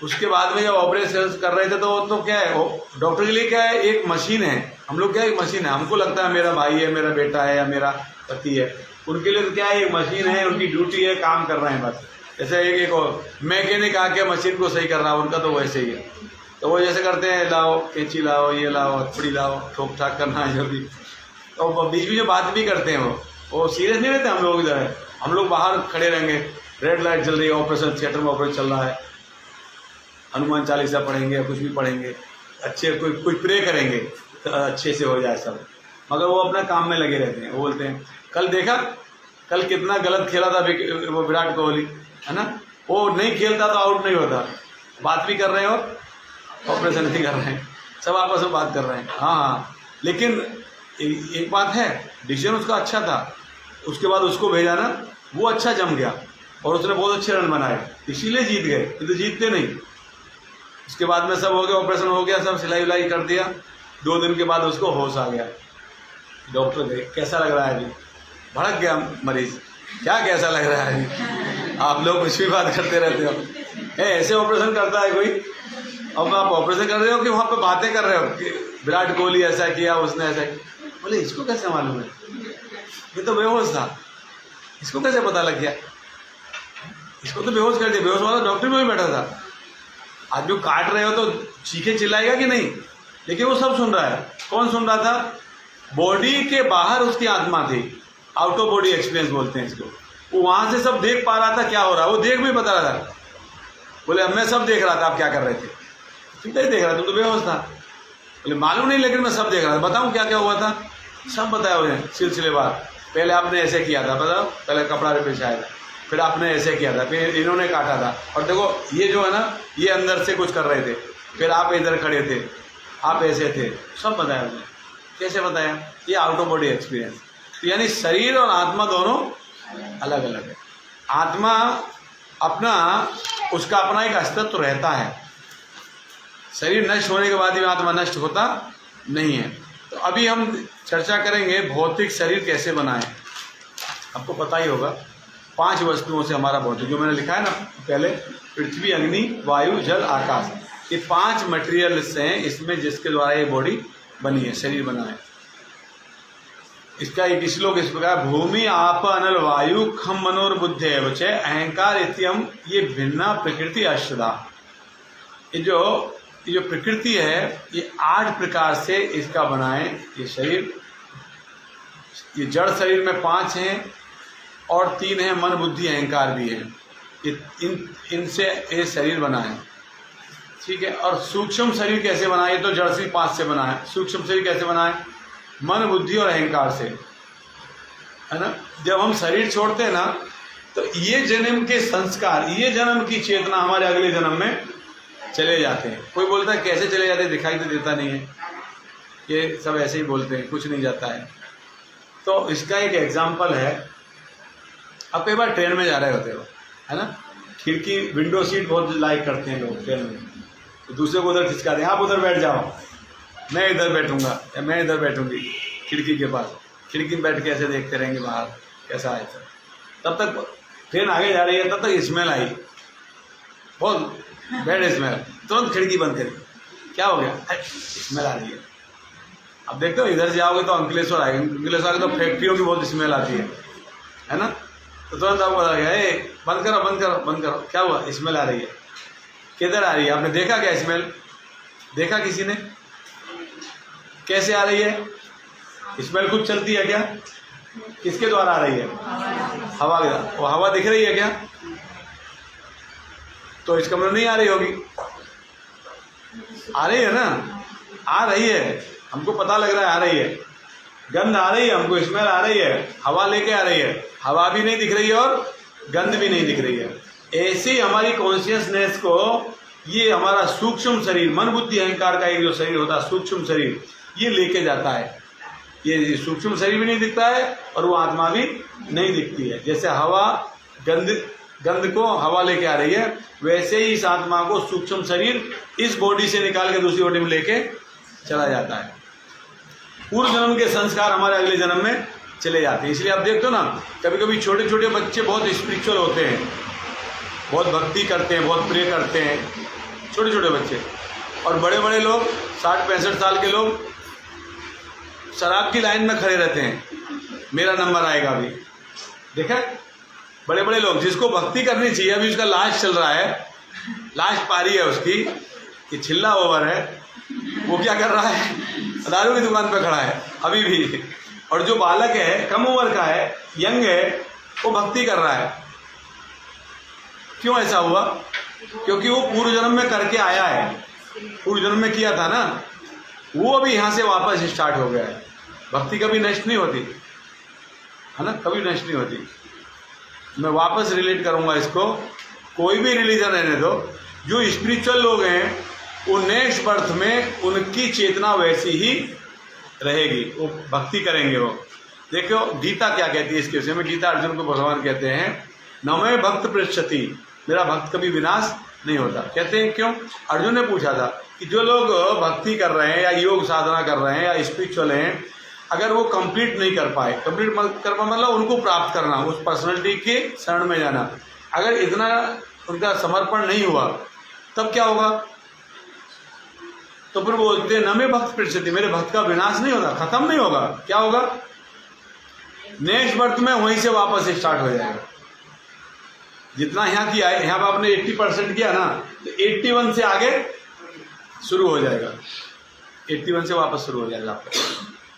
उसके बाद में जब ऑपरेशन कर रहे थे तो क्या है, डॉक्टर के लिए क्या है, एक मशीन है। हम लोग क्या है, एक मशीन है, हमको लगता है मेरा भाई है, मेरा बेटा है या मेरा पति है। उनके लिए तो क्या है, एक मशीन है, उनकी ड्यूटी है, काम कर रहे हैं बस। जैसे एक मैकेनिक आके मशीन को सही कर रहा है, उनका तो वैसे ही है। तो वो जैसे करते हैं, लाओ कैंची लाओ, ये लाओ, हथौड़ी लाओ, ठोक ठाक करना है जो भी। तो बीच में जो बात भी करते हैं वो सीरियस नहीं रहते। हम लोग इधर है, हम लोग बाहर खड़े रहेंगे, रेड लाइट जल रही है, ऑपरेशन थिएटर में ऑपरेशन चल रहा है, हनुमान चालीसा पढ़ेंगे या कुछ भी पढ़ेंगे, अच्छे कुछ प्रे करेंगे तो अच्छे से हो जाए सब। मगर वो अपना काम में लगे रहते हैं। वो बोलते हैं कल देखा, कल कितना गलत खेला था वो विराट कोहली, है ना, वो नहीं खेलता तो आउट नहीं होता। बात भी कर रहे हैं और ऑपरेशन भी कर रहे हैं, सब आपस में बात कर रहे हैं। हाँ हाँ, लेकिन एक बात है, डिसीजन उसका अच्छा था, उसके बाद उसको भेजा ना, वो अच्छा जम गया और उसने बहुत अच्छे रन बनाए, इसीलिए जीत गए, ये तो जीतते नहीं। उसके बाद में सब हो गया, ऑपरेशन हो गया, सब सिलाई उलाई कर दिया, 2 दिन के बाद उसको होश आ गया। डॉक्टर गए, कैसा लग रहा है अभी? भड़क गया मरीज, क्या कैसा लग रहा है अभी? आप लोग कुछ भी बात करते रहते हो। ऐसे ऑपरेशन करता है कोई? अब आप ऑपरेशन कर रहे हो कि वहाँ पे बातें कर रहे हो कि विराट कोहली ऐसा किया, उसने ऐसा किया? बोले इसको कैसे मालूम है, ये तो बेहोश था, इसको कैसे पता लग गया? इसको तो बेहोश कर दिया, बेहोश वाला डॉक्टर में भी बैठा था। आदमी काट रहे हो तो चीखे चिल्लाएगा कि नहीं? लेकिन वो सब सुन रहा है। कौन सुन रहा था? बॉडी के बाहर उसकी आत्मा थी, आउट ऑफ बॉडी एक्सपीरियंस बोलते हैं इसको। वो वहां से सब देख पा रहा था क्या हो रहा है, वो देख भी बता रहा था। बोले अब मैं सब देख रहा था, आप क्या कर रहे थे? तुम क्या देख रहा था, तुम तो बेहोश था। बोले मालूम नहीं, लेकिन मैं सब देख रहा था। बताऊं क्या क्या हुआ था? सब बताया उन्हें सिलसिलेवार। पहले आपने ऐसे किया था, बताओ, पहले कपड़ा पेशाया था, फिर आपने ऐसे किया था, फिर इन्होंने काटा था, और देखो ये जो है ना, ये अंदर से कुछ कर रहे थे, फिर आप इधर खड़े थे, आप ऐसे थे, सब बताया उन्होंने। कैसे बताया? ये आउट ऑफ बॉडी एक्सपीरियंस। तो यानी शरीर और आत्मा दोनों अलग अलग है। आत्मा अपना, उसका अपना एक अस्तित्व रहता है, शरीर नष्ट होने के बाद भी आत्मा नष्ट होता नहीं है। तो अभी हम चर्चा करेंगे भौतिक शरीर कैसे बनाएं। आपको पता ही होगा 5 वस्तुओं से हमारा भौतिक, जो मैंने लिखा है ना पहले, पृथ्वी, अग्नि, वायु, जल, आकाश, ये 5 मटेरियल्स हैं इसमें, जिसके द्वारा ये बॉडी बनी है, शरीर बना है। इसका एक श्लोक इस प्रकार, भूमि आप अनल वायु खम मनोर्बुद्धि एवच अहंकार इत्यम ये भिन्ना प्रकृति अष्टधा। ये जो प्रकृति है, ये 8 प्रकार से इसका बना है ये शरीर। ये जड़ शरीर में 5 हैं और 3 है मन, बुद्धि, अहंकार भी है। ये इनसे ये शरीर बना है, ठीक है। और सूक्ष्म शरीर कैसे बना है? ये तो जड़ से 5 से बना है। सूक्ष्म शरीर कैसे बना है? मन, बुद्धि और अहंकार से, है ना। जब हम शरीर छोड़ते हैं ना, तो ये जन्म के संस्कार, ये जन्म की चेतना हमारे अगले जन्म में चले जाते हैं। कोई बोलता है कैसे चले जाते हैं, दिखाई तो देता नहीं है, ये सब ऐसे ही बोलते हैं, कुछ नहीं जाता है। तो इसका एक एग्जाम्पल है, आप कई बार ट्रेन में जा रहे होते हो, है ना, खिड़की, विंडो सीट बहुत लाइक करते हैं लोग ट्रेन में, तो दूसरे को उधर खिंचका दें, आप उधर बैठ जाओ, मैं इधर बैठूंगा या मैं इधर बैठूंगी खिड़की के पास। खिड़की में बैठ के ऐसे देखते रहेंगे बाहर कैसा है। तब तक ट्रेन आगे जा रही है, तब तक स्मेल आई, बहुत बैड स्मेल, तुरंत खिड़की बंद करी, क्या हो गया, स्मेल आ रही है। अब देखते हो इधर जाओगे तो अंकलेश्वर आएगा, अंकलेश्वर तो फैक्ट्रियों की बहुत स्मेल आती है ना, तो तुरंत आपको पता लगा, ए बंद करो बंद करो बंद करो, क्या हुआ, स्मेल आ रही है। किधर आ रही है? आपने देखा क्या स्मेल? देखा किसी ने? कैसे आ रही है स्मेल? खुद चलती है क्या? किसके द्वारा आ रही है? हवा के द्वारा। वो हवा दिख रही है क्या? तो इस कमरे में नहीं आ रही होगी, आ रही है ना, आ रही है, हमको पता लग रहा है आ रही है, गंध आ रही है, हमको स्मेल आ रही है, हवा लेके आ रही है, हवा भी नहीं दिख रही है और गंध भी नहीं दिख रही है। ऐसे ही हमारी कॉन्शियसनेस को ये हमारा सूक्ष्म शरीर, मन, बुद्धि, अहंकार का एक जो शरीर होता है सूक्ष्म शरीर, ये लेके जाता है। ये सूक्ष्म शरीर भी नहीं दिखता है और वो आत्मा भी नहीं दिखती है। जैसे हवा गंध को हवा लेके आ रही है, वैसे ही इस आत्मा को सूक्ष्म शरीर इस बॉडी से निकाल के दूसरी बॉडी में लेके चला जाता है। पूर्व जन्म के संस्कार हमारे अगले जन्म में चले जाते हैं। इसलिए आप देखते हो ना, कभी कभी छोटे छोटे बच्चे बहुत स्पिरिचुअल होते हैं, बहुत भक्ति करते हैं, बहुत प्रे करते हैं, छोटे छोटे बच्चे। और बड़े बड़े लोग 60-65 साल के लोग शराब की लाइन में खड़े रहते हैं, मेरा नंबर आएगा अभी। देखा, बड़े बड़े लोग जिसको भक्ति करनी चाहिए, अभी उसका लास्ट चल रहा है, लास्ट पारी है उसकी, ये छिल्ला ओवर है, वो क्या कर रहा है, दारू की दुकान पे खड़ा है अभी भी। और जो बालक है, कम उम्र का है, यंग है, वो भक्ति कर रहा है। क्यों ऐसा हुआ? क्योंकि वो पूर्व जन्म में करके आया है, पूर्व जन्म में किया था ना, वो अभी यहाँ से वापस स्टार्ट हो गया है। भक्ति कभी नष्ट नहीं होती है ना, कभी नष्ट नहीं होती। मैं वापस रिलेट करूँगा इसको, कोई भी रिलीजन रहने दो, जो स्पिरिचुअल लोग हैं वो नेक्स्ट बर्थ में उनकी चेतना वैसी ही रहेगी, वो भक्ति करेंगे। वो देखो गीता क्या कहती है इसके विषय में। गीता अर्जुन को भगवान कहते हैं न मैं भक्त पृच्छति, मेरा भक्त कभी विनाश नहीं होता। कहते हैं क्यों? अर्जुन ने पूछा था कि जो लोग भक्ति कर रहे हैं या योग साधना कर रहे हैं या स्पिरिचुअल हैं, अगर वो कंप्लीट नहीं कर पाए, कंप्लीट कर पाए मतलब उनको प्राप्त करना, उस पर्सनैलिटी के शरण में जाना, अगर इतना उनका समर्पण नहीं हुआ तब क्या होगा? तो फिर बोलते हैं न मैं भक्त पृच्छति, मेरे भक्त का विनाश नहीं होगा, खत्म नहीं होगा। क्या होगा? नेक्स्ट बर्थ में वहीं से वापस स्टार्ट हो जाएगा। जितना यहाँ किया है, यहाँ पर आपने 80% किया ना, तो 81 से आगे शुरू हो जाएगा, 81 से वापस शुरू हो जाएगा आपका।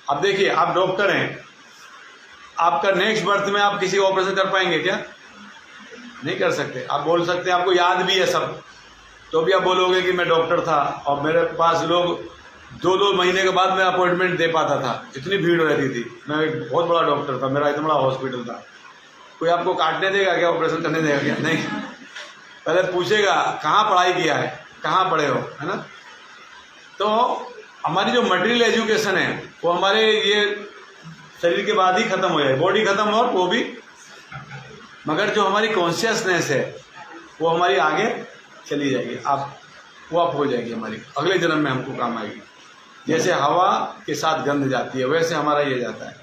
अब देखिए आप डॉक्टर हैं, आपका नेक्स्ट बर्थ में आप किसी का ऑपरेशन कर पाएंगे क्या? नहीं कर सकते। आप बोल सकते हैं आपको याद भी है सब, तो भी आप बोलोगे कि मैं डॉक्टर था और मेरे पास लोग 2-2 महीने के बाद मैं अपॉइंटमेंट दे पाता था, इतनी भीड़ रहती थी, मैं एक बहुत बड़ा डॉक्टर था, मेरा इतना बड़ा हॉस्पिटल था। कोई आपको काटने देगा क्या? ऑपरेशन करने देगा क्या? नहीं। पहले पूछेगा कहाँ पढ़ाई किया है, कहाँ पढ़े हो, है ना। तो हमारी जो मटेरियल एजुकेशन है वो हमारे ये शरीर के बाद ही खत्म हो जाए, बॉडी खत्म और वो भी, मगर जो हमारी कॉन्शियसनेस है वो हमारी आगे चली जाएगी, वो आप हो जाएगी, हमारी अगले जन्म में हमको काम आएगी। जैसे हवा के साथ गंध जाती है वैसे हमारा ये जाता है।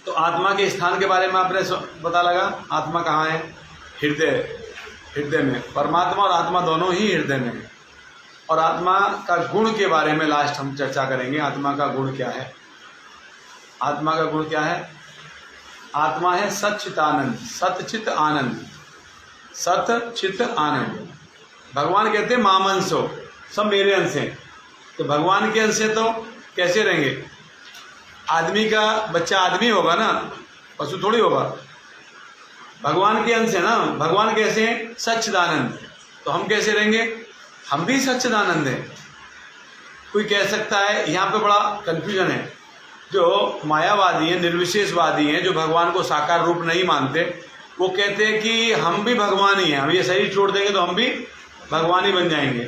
तो आत्मा के स्थान के बारे में आपने पता लगा, आत्मा कहाँ है? हृदय में। परमात्मा और आत्मा दोनों ही हृदय में है। और आत्मा का गुण के बारे में लास्ट हम चर्चा करेंगे। आत्मा का गुण क्या है? आत्मा का गुण क्या है? आत्मा है सच्चिदानंद, सतचित आनंद, सतचित आनंद। भगवान कहते हैं मामंसो, सब मेरे अंश हैं। तो भगवान के अंश से तो कैसे रहेंगे? आदमी का बच्चा आदमी होगा ना, पशु थोड़ी होगा। भगवान के अंश है ना, भगवान कैसे हैं? सच्चिदानंद। तो हम कैसे रहेंगे? हम भी सच्चिदानंद हैं। कोई कह सकता है, यहाँ पे बड़ा कन्फ्यूजन है, जो मायावादी हैं, निर्विशेषवादी हैं, जो भगवान को साकार रूप नहीं मानते, वो कहते हैं कि हम भी भगवान ही हैं, हम ये शरीर छोड़ देंगे तो हम भी भगवान ही बन जाएंगे,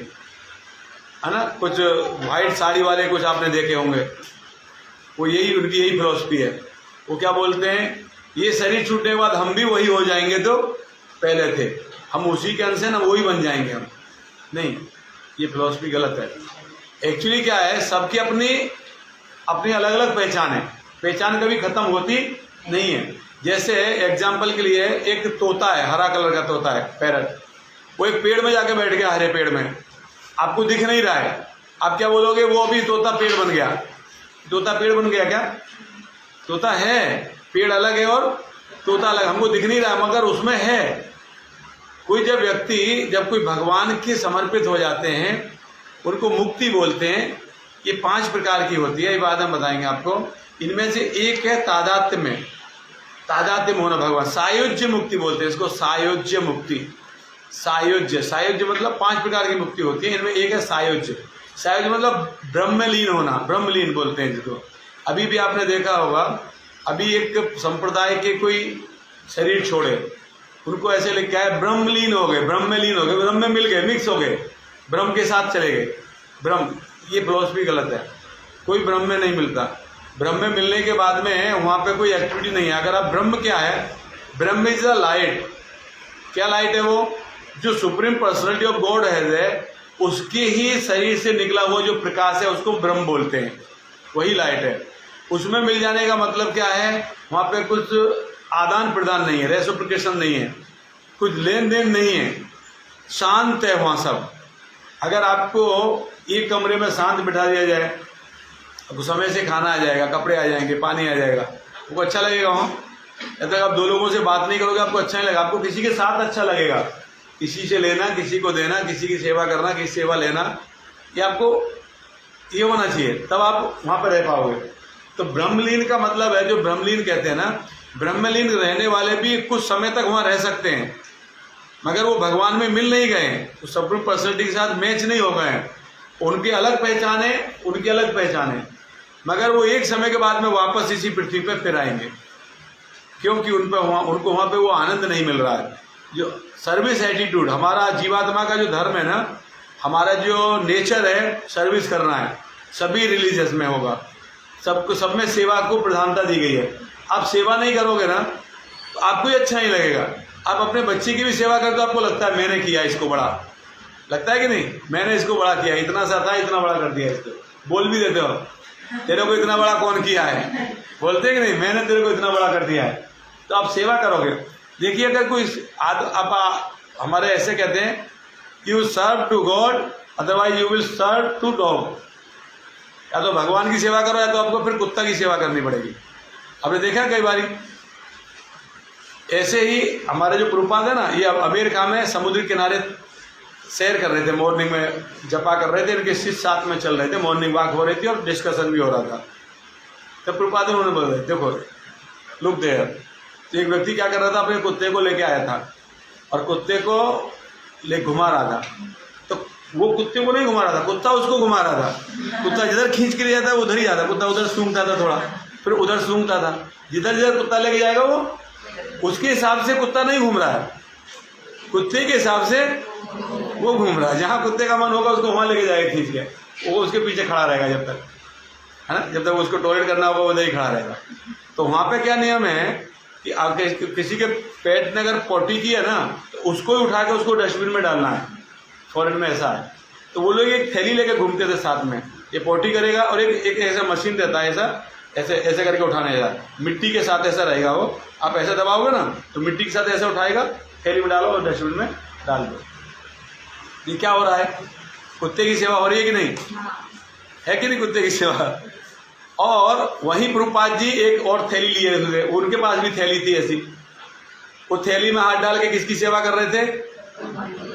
है ना। कुछ वाइट साड़ी वाले कुछ आपने देखे होंगे, वो यही उनकी यही फिलॉसफी है। वो क्या बोलते हैं, ये शरीर छूटने के बाद हम भी वही हो जाएंगे तो पहले थे, हम उसी के अंश है ना, वही बन जाएंगे हम। नहीं, ये फिलॉसफी गलत है। एक्चुअली क्या है, सबकी अपनी अपनी अलग अलग पहचान है, पहचान कभी खत्म होती नहीं है। जैसे एग्जाम्पल के लिए एक तोता है, हरा कलर का तोता है, पैरट, वो एक पेड़ में जाके बैठ गया, हरे पेड़ में, आपको दिख नहीं रहा है, आप क्या बोलोगे? वो अभी तोता पेड़ बन गया। तोता पेड़ बन गया क्या? तोता है, पेड़ अलग है और तोता अलग, हमको दिख नहीं रहा मगर उसमें है। कोई जब कोई भगवान के समर्पित हो जाते हैं, उनको मुक्ति बोलते हैं। ये 5 प्रकार की होती है, ये बात हम बताएंगे आपको। इनमें से एक है तादात्म्य में, तादात्म्य होना भगवान, सायुज्य मुक्ति बोलते हैं इसको, सायुज्य मुक्ति। सायुज्य मतलब 5 प्रकार की मुक्ति होती है, इनमें एक है सायुज्य। सायुज्य मतलब ब्रह्मलीन होना, ब्रह्मलीन बोलते हैं जिसको। अभी भी आपने देखा होगा, अभी एक संप्रदाय के कोई शरीर छोड़े, उनको ऐसे लिखा है ब्रह्मलीन हो गए, ब्रह्मलीन हो गए, ब्रह्म में मिल गए, मिक्स हो गए, ब्रह्म के साथ चले गए। ब्रह्म, ये फिलॉसफी गलत है। कोई ब्रह्म में नहीं मिलता। ब्रह्म में मिलने के बाद में वहाँ पे कोई एक्टिविटी नहीं है। अगर आप ब्रह्म क्या है, ब्रह्म इज अ लाइट। क्या लाइट है? वो जो सुप्रीम पर्सनैलिटी ऑफ गॉड है, उसके ही शरीर से निकला हुआ जो प्रकाश है उसको ब्रह्म बोलते हैं, वही लाइट है। उसमें मिल जाने का मतलब क्या है? वहाँ पे कुछ आदान प्रदान नहीं है, रेसिप्रोकेशन नहीं है, कुछ लेन देन नहीं है, शांत है वहाँ सब। अगर आपको एक कमरे में शांत बिठा दिया जाए, आपको समय से खाना आ जाएगा, कपड़े आ जाएंगे, पानी आ जाएगा, आपको अच्छा लगेगा वहाँ? जब तक आप 2 लोगों से बात नहीं करोगे आपको अच्छा नहीं लगेगा। आपको किसी के साथ अच्छा लगेगा, किसी से लेना, किसी को देना, किसी की सेवा करना, किसी सेवा लेना, ये आपको ये होना चाहिए, तब आप वहाँ पर रह पाओगे। तो ब्रह्मलीन का मतलब है, जो ब्रह्मलीन कहते हैं ना, ब्रह्मलीन रहने वाले भी कुछ समय तक वहाँ रह सकते हैं, मगर वो भगवान में मिल नहीं गए, तो सुप्रीम पर्सनैलिटी के साथ मैच नहीं हो गए हैं। उनकी अलग पहचान है, उनकी अलग पहचान है, मगर वो एक समय के बाद में वापस इसी पृथ्वी पर फिर आएंगे, क्योंकि उनको वहाँ पे वो आनंद नहीं मिल रहा है। जो सर्विस एटीट्यूड, हमारा जीवात्मा का जो धर्म है ना, हमारा जो नेचर है सर्विस करना है, सभी रिलीजियस में होगा, सबको, सब में सेवा को प्रधानता दी गई है। आप सेवा नहीं करोगे ना तो आपको ही अच्छा नहीं लगेगा। आप अपने बच्चे की भी सेवा करते हो, आपको लगता है मैंने किया इसको बड़ा, लगता है कि नहीं, मैंने इसको बड़ा किया, इतना सा था इतना बड़ा कर दिया इसको। बोल भी देते हो, तेरे को इतना बड़ा कौन किया है, बोलते हैं कि नहीं, मैंने तेरे को इतना बड़ा कर दिया है। तो आप सेवा करोगे। देखिए अगर कोई आप हमारे ऐसे कहते हैं, you serve to God otherwise you will serve to dog. या तो भगवान की सेवा करो या तो आपको फिर कुत्ता की सेवा करनी पड़ेगी। आपने देखा कई बारी ऐसे ही। हमारे जो प्रभुपाद है ना, ये अमेरिका में समुद्र किनारे सैर कर रहे थे, मॉर्निंग में जपा कर रहे थे, इनके शिष्य साथ में चल रहे थे, मॉर्निंग वॉक हो रही थी और डिस्कशन भी हो रहा था। तब प्रभुपाद उन्होंने बोला, देखो लुक देयर। तो एक व्यक्ति क्या कर रहा था, अपने कुत्ते को लेके आया था और कुत्ते को ले घुमा रहा था। तो वो कुत्ते को नहीं घुमा रहा था, कुत्ता उसको घुमा रहा था। कुत्ता जिधर खींच के ले जाता है उधर ही जाता, कुत्ता उधर सूंघता था थोड़ा, फिर उधर सूंघता था, जिधर जिधर कुत्ता लेके जाएगा वो उसके हिसाब से कुत्ता नहीं घूम रहा है, कुत्ते के हिसाब से वो घूम रहा है। जहाँ कुत्ते का मन होगा उसको वहाँ लेके जाएगा खींच के, वो उसके पीछे खड़ा रहेगा जब तक, है ना, जब तक उसको टॉयलेट करना होगा उधर ही खड़ा रहेगा। तो वहाँ पे क्या नियम है कि आपके किसी के पेट ने अगर पोटी की है ना तो उसको ही उठा के उसको डस्टबिन में डालना है। फॉरेन में ऐसा है। तो वो लोग एक थैली लेके घूमते थे साथ में, ये पोटी करेगा और एक ऐसा मशीन रहता है, ऐसा ऐसे ऐसे करके उठाने का, मिट्टी के साथ ऐसा रहेगा वो, आप ऐसे दबाओगे ना तो मिट्टी के साथ ऐसे उठाएगा, थैली में डालो और डस्टबिन में डाल दो। ये क्या हो रहा है, कुत्ते की सेवा हो रही है कि नहीं, है कि नहीं कुत्ते की सेवा। और वहीं प्रभुपाद जी एक और थैली लिए थे, उनके पास भी थैली थी ऐसी, वो थैली में हाथ डाल के किसकी सेवा कर रहे थे,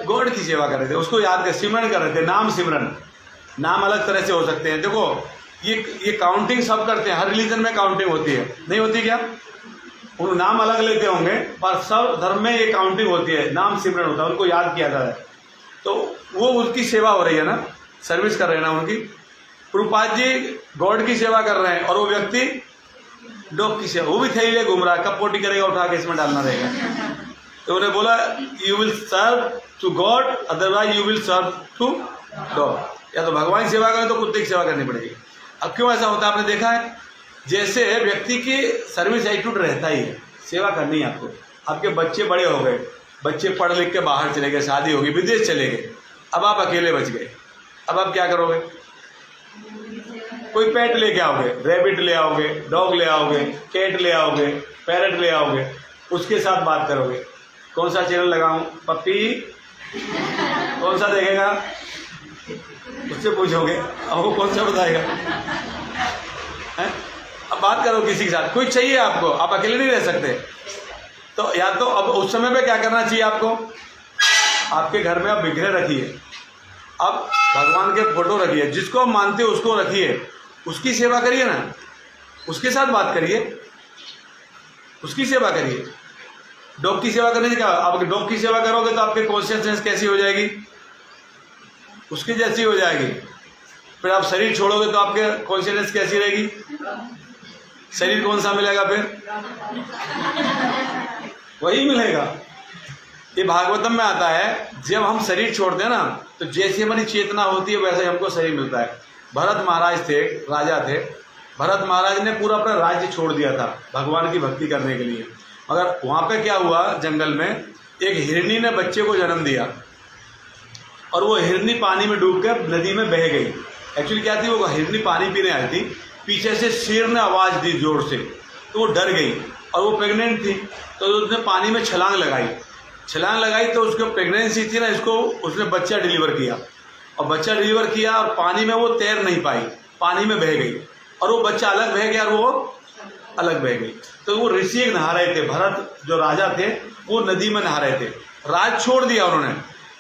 गॉड की सेवा कर रहे थे, उसको याद कर सिमरन कर रहे थे, नाम सिमरन। नाम अलग तरह से हो सकते हैं, देखो ये काउंटिंग सब करते हैं, हर रिलीजन में काउंटिंग होती है, नहीं होती क्या, उन नाम अलग लेते होंगे पर सब धर्म में ये काउंटिंग होती है, नाम सिमरन होता है, उनको याद किया जाता है। तो वो उसकी सेवा हो रही है ना, सर्विस कर रहे हैं ना उनकी। प्रभुपाद जी गॉड की सेवा कर रहे हैं और वो व्यक्ति डॉग की सेवा, वो भी थैली ले घूम रहा है, कब पोटी करेगा उठा के इसमें डालना रहेगा। तो उन्हें बोला you will serve to God otherwise you will serve to dog, या तो भगवान की सेवा करें तो कुत्ते की सेवा करनी पड़ेगी। अब क्यों ऐसा होता है, आपने देखा है, जैसे व्यक्ति की सर्विस एटीट्यूड रहता ही है, सेवा करनी है आपको। आपके बच्चे बड़े हो गए, बच्चे पढ़ लिख के बाहर चले गए, शादी होगी, विदेश चले गए, अब आप अकेले बच गए, अब आप क्या करोगे, कोई पेट लेके आओगे, रैबिट ले आओगे, डॉग ले आओगे, कैट ले आओगे, पैरट ले आओगे, उसके साथ बात करोगे, कौन सा चैनल लगाऊं, पप्पी कौन सा देखेगा, उससे पूछोगे, अब वो कौन सा बताएगा, हैं? अब बात करो किसी के साथ, कोई चाहिए आपको, आप अकेले नहीं रह सकते। तो या तो अब उस समय पे क्या करना चाहिए आपको, आपके घर में आप बिखरे रखिए, अब भगवान के फोटो रखिए, जिसको आप मानते हो उसको रखिए, उसकी सेवा करिए ना, उसके साथ बात करिए, उसकी सेवा करिए। डॉग की सेवा करने से क्या, आप डॉग की सेवा करोगे तो आपकी कॉन्शियसनेस कैसी हो जाएगी, उसकी जैसी हो जाएगी। फिर आप शरीर छोड़ोगे तो आपके कॉन्शियसनेस कैसी रहेगी, शरीर कौन सा मिलेगा, फिर वही मिलेगा। ये भागवतम में आता है, जब हम शरीर छोड़ते हैं ना तो जैसी हमारी चेतना होती है वैसे हमको शरीर मिलता है। भरत महाराज थे, राजा थे, भरत महाराज ने पूरा अपना राज्य छोड़ दिया था भगवान की भक्ति करने के लिए, मगर वहाँ पे क्या हुआ, जंगल में एक हिरनी ने बच्चे को जन्म दिया और वो हिरनी पानी में डूब कर नदी में बह गई। एक्चुअली क्या थी, वो हिरनी पानी पीने आई थी, पीछे से शेर ने आवाज़ दी जोर से, तो वो डर गई और वो प्रेग्नेंट थी, तो उसने पानी में छलांग लगाई तो उसको प्रेगनेंसी थी ना, इसको उसने बच्चा डिलीवर किया और बच्चा डिलीवर किया और पानी में वो तैर नहीं पाई, पानी में बह गई और वो बच्चा अलग बह गया और वो अलग बह गई। तो वो ऋषि एक नहा रहे थे, भरत जो राजा थे वो नदी में नहा रहे थे, राज छोड़ दिया उन्होंने।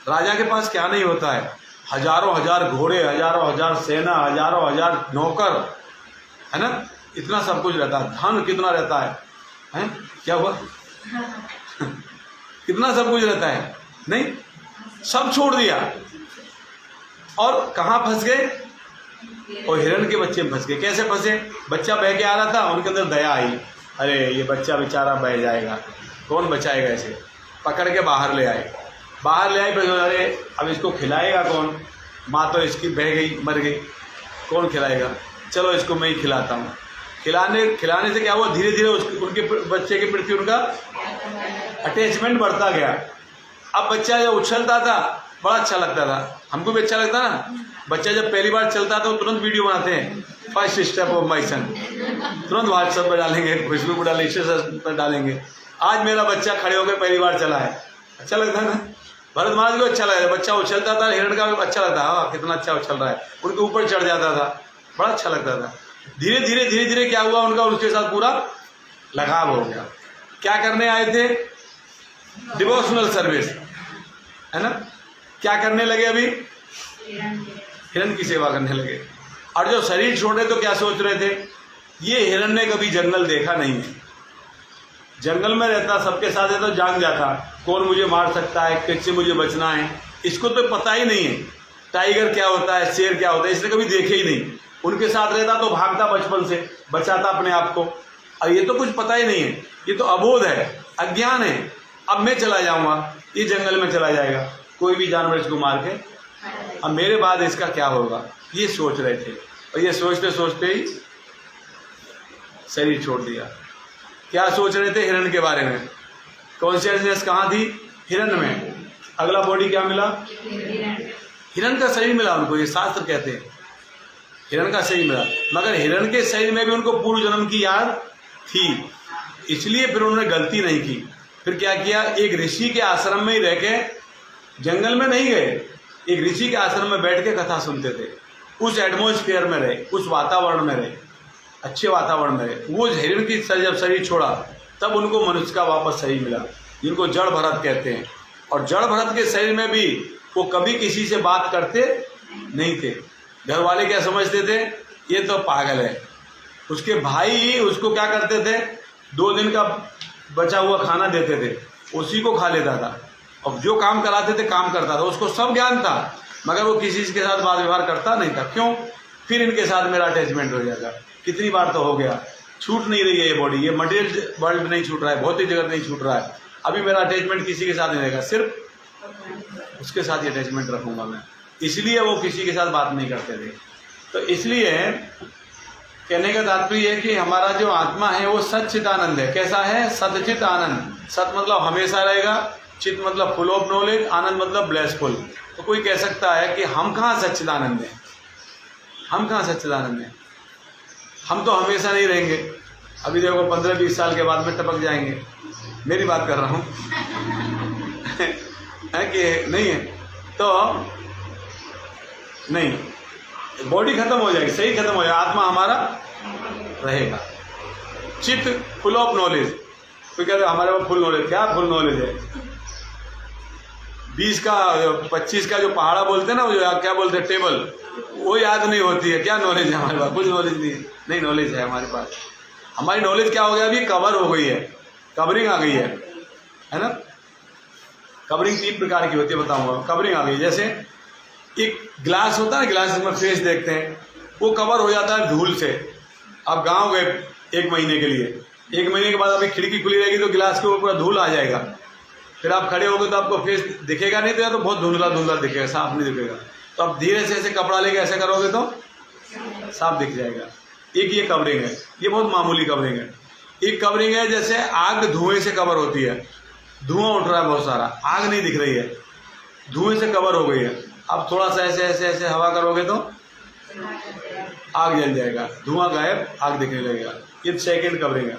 राजा के पास क्या नहीं होता है, हजारों हजार घोड़े, हजारों हजार सेना, हजारों हजार नौकर, है ना, इतना सब कुछ रहता है, धन कितना रहता है? क्या हुआ कितना सब कुछ रहता है, नहीं, सब छोड़ दिया और कहाँ फंस गए, और हिरण के बच्चे में फंस गए। कैसे फंसे, बच्चा बह के आ रहा था, उनके अंदर दया आई, अरे ये बच्चा बेचारा बह जाएगा, कौन बचाएगा इसे, पकड़ के बाहर ले आए, फिर अरे अब इसको खिलाएगा कौन, माँ तो इसकी बह गई, मर गई। कौन खिलाएगा, चलो इसको मैं ही खिलाता हूँ। खिलाने से क्या हुआ, धीरे धीरे उनके बच्चे के प्रति उनका अटैचमेंट बढ़ता गया। अब बच्चा जब उछलता था बड़ा अच्छा लगता था, हमको भी अच्छा लगता ना। बच्चा जब पहली बार चलता था तो तुरंत वीडियो बनाते हैं, फर्स्ट स्टेप ऑफ माई सन, तुरंत व्हाट्सएप पर डालेंगे, फेसबुक पर डालेंगे, स्टेटस पर डालेंगे। आज मेरा बच्चा खड़े होकर पहली बार चला है, अच्छा लगता है ना। भरत महाराज को अच्छा लगा, बच्चा उछलता था, हिरण का अच्छा लगता, हाँ कितना अच्छा उछल रहा है, उनके ऊपर चढ़ जाता था, बड़ा अच्छा लगता था। धीरे धीरे क्या हुआ, उनका उसके साथ पूरा लगाव हो गया। क्या करने आए थे, डिवोशनल सर्विस, है ना। क्या करने लगे, अभी हिरण की सेवा करने लगे। और जब शरीर छोड़े तो क्या सोच रहे थे, ये हिरण ने कभी जंगल देखा नहीं है, जंगल में रहता, सबके साथ रहता, जान जाता कौन मुझे मार सकता है, कैसे मुझे बचना है, इसको तो पता ही नहीं है। टाइगर क्या होता है, शेर क्या होता है, इसने कभी देखे ही नहीं। उनके साथ रहता तो भागता बचपन से, बचाता अपने आप को। अब ये तो कुछ पता ही नहीं है, ये तो अबोध है, अज्ञान है। अब मैं चला जाऊंगा, ये जंगल में चला जाएगा, कोई भी जानवर इसको मार के, अब मेरे बाद इसका क्या होगा, ये सोच रहे थे। और ये सोचते सोचते ही शरीर छोड़ दिया। क्या सोच रहे थे, हिरण के बारे में। कॉन्शियसनेस कहाँ थी, हिरण में। अगला बॉडी क्या मिला, हिरण का शरीर मिला उनको, ये शास्त्र कहते हैं हिरण का शरीर मिला। मगर हिरण के शरीर में भी उनको पूर्व जन्म की याद थी, इसलिए फिर उन्होंने गलती नहीं की। फिर क्या किया, एक ऋषि के आश्रम में ही रह के, जंगल में नहीं गए, एक ऋषि के आश्रम में बैठ के कथा सुनते थे। उस एटमोस्फेयर में रहे, उस वातावरण में रहे, अच्छे वातावरण में रहे। वो हिरण की जब शरीर छोड़ा तब उनको मनुष्य का वापस शरीर मिला, जिनको जड़ भरत कहते हैं। और जड़ भरत के शरीर में भी वो कभी किसी से बात करते नहीं थे। घर वाले क्या समझते थे, ये तो पागल है। उसके भाई उसको क्या करते थे, 2 दिन का बचा हुआ खाना देते थे, उसी को खा लेता था। और जो काम कराते थे काम करता था, उसको सब ज्ञान था, मगर वो किसी के साथ बात व्यवहार करता नहीं था। क्यों, फिर इनके साथ मेरा अटैचमेंट हो जाएगा। कितनी बार तो हो गया, छूट नहीं रही है ये बॉडी, ये मटेरियल वर्ल्ड नहीं छूट रहा है, भौतिक जगत नहीं छूट रहा है। अभी मेरा अटैचमेंट किसी के साथ नहीं रहेगा, सिर्फ उसके साथ ही अटैचमेंट रखूंगा मैं। इसलिए वो किसी के साथ बात नहीं करते थे। तो इसलिए कहने का तात्पर्य है कि हमारा जो आत्मा है वो सच्चित आनंद है। कैसा है, सतचित आनंद। सत मतलब हमेशा रहेगा, चित मतलब फुल ऑफ नॉलेज, आनंद मतलब ब्लेसफुल। तो कोई कह सकता है कि हम कहाँ सच्चिदानंद हैं, हम कहाँ सच्चिदानंद हैं, हम तो हमेशा नहीं रहेंगे। अभी देखो 15-20 साल के बाद में टपक जाएंगे, मेरी बात कर रहा हूँ है कि नहीं है, तो नहीं, बॉडी खत्म हो जाएगी, सही खत्म हो जाएगा, आत्मा हमारा रहेगा। चित्त फुल ऑफ नॉलेज। कोई कहते हैं हमारे पास फुल नॉलेज, क्या फुल नॉलेज है, 20 का 25 का जो पहाड़ा बोलते हैं ना, वो जो क्या बोलते हैं टेबल, वो याद नहीं होती है। क्या नॉलेज है हमारे पास, कुछ नॉलेज नहीं है। नहीं, नॉलेज है हमारे पास। हमारी नॉलेज क्या हो गया, अभी कवर हो गई है, कवरिंग आ गई है ना। कवरिंग 3 प्रकार की होती है, बताऊंगा। कवरिंग आ गई, जैसे एक ग्लास होता है ना, ग्लास में फेस देखते हैं, वो कवर हो जाता है धूल से। आप गाँव गए 1 महीने के लिए, 1 महीने के बाद अभी खिड़की खुली रहेगी तो गिलास के ऊपर पूरा धूल आ जाएगा। फिर आप खड़े होगे तो आपको फेस दिखेगा नहीं, तो या तो बहुत धुंधला धुंधला दिखेगा, साफ नहीं दिखेगा। तो आप धीरे से ऐसे कपड़ा लेके ऐसे करोगे तो साफ दिख जाएगा। एक ये कवरिंग है, ये बहुत मामूली कवरिंग है। एक कवरिंग है जैसे आग धुएं से कवर होती है, धुआं उठ रहा है बहुत सारा, आग नहीं दिख रही है, धुएं से कवर हो गई है। अब थोड़ा सा ऐसे ऐसे ऐसे हवा करोगे तो आग जल जाएगा, धुआं गायब, आग दिखने लगेगा। ये सेकंड कवरिंग है।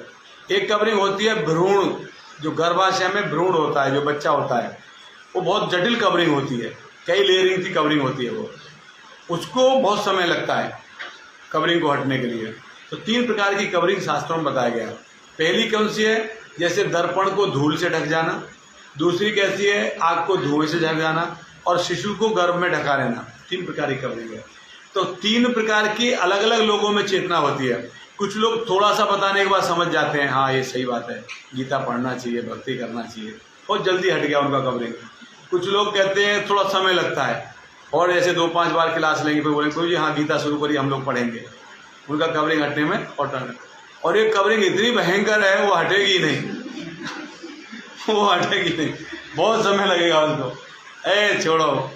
एक कवरिंग होती है भ्रूण, जो गर्भाशय में भ्रूण होता है, जो बच्चा होता है, वो बहुत जटिल कवरिंग होती है, कई लेयरिंग की कवरिंग होती है वो, उसको बहुत समय लगता है कवरिंग को हटने के लिए। तो 3 प्रकार की कवरिंग शास्त्रों में बताया गया। पहली कौन सी है, जैसे दर्पण को धूल से ढक जाना। दूसरी कैसी है, आग को धुएं से ढक जाना, और शिशु को गर्भ में ढका रहना। 3 प्रकार की कवरिंग है। तो 3 प्रकार की अलग अलग लोगों में चेतना होती है। कुछ लोग थोड़ा सा बताने के बाद समझ जाते हैं, हाँ ये सही बात है, गीता पढ़ना चाहिए, भक्ति करना चाहिए, बहुत जल्दी हट गया उनका कवरिंग। कुछ लोग कहते हैं थोड़ा समय लगता है, और ऐसे 2-5 बार क्लास लेंगे फिर बोलेंगे कोई जी हाँ गीता शुरू करिए, हम लोग पढ़ेंगे। उनका कवरिंग हटने में और एक कवरिंग इतनी भयंकर है वो हटेगी नहीं वो हटेगी नहीं, बहुत समय लगेगा उनको। छोड़ो,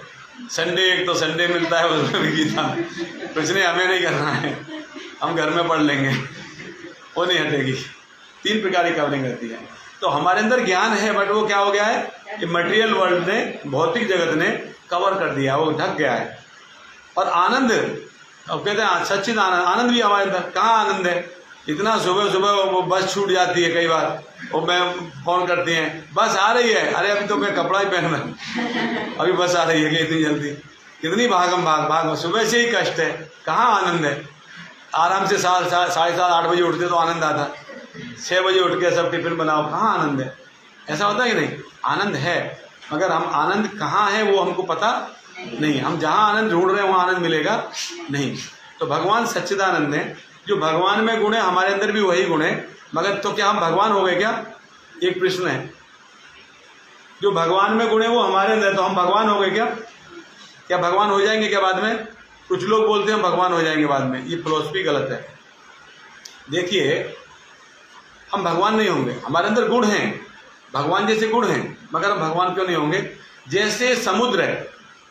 संडे एक तो संडे मिलता है उसमें भी गीता में कुछ नहीं, हमें नहीं करना है, हम घर में पढ़ लेंगे, वो नहीं हटेगी। 3 प्रकार की कवरिंग रहती है। तो हमारे अंदर ज्ञान है, बट वो क्या हो गया है कि मटेरियल वर्ल्ड ने, भौतिक जगत ने कवर कर दिया, वो ढक गया है। और आनंद, अब कहते हैं सच्चिद आनंद, आनंद भी हमारे अंदर, कहाँ आनंद है? इतना सुबह सुबह वो बस छूट जाती है कई बार, और मैं फ़ोन करती हैं बस आ रही है, अरे अभी तो मैं कपड़ा ही पहन रहा, अभी बस आ रही है कि इतनी जल्दी, कितनी भागम भाग, सुबह से ही कष्ट है, कहाँ आनंद है? आराम से 7:30-8 बजे उठते तो आनंद आता, 6 बजे उठ के सब टिफिन बनाओ, कहाँ आनंद है? ऐसा होता है कि नहीं? आनंद है, मगर हम आनंद कहाँ है वो हमको पता नहीं। हम जहाँ आनंद ढूंढ रहे हैं वहाँ आनंद मिलेगा नहीं। तो भगवान सच्चिदानंद है, जो भगवान में गुण है हमारे अंदर भी वही गुण है, मगर तो क्या हम भगवान हो गए क्या? एक प्रश्न है। जो भगवान में गुण है वो हमारे अंदर, तो हम भगवान हो गए क्या? क्या भगवान हो जाएंगे क्या बाद में? कुछ लोग बोलते हैं हम भगवान हो जाएंगे बाद में, ये फिलॉसफी गलत है। देखिए, हम भगवान नहीं होंगे, हमारे अंदर गुण हैं, भगवान जैसे गुण हैं, मगर हम भगवान क्यों नहीं होंगे? जैसे समुद्र है,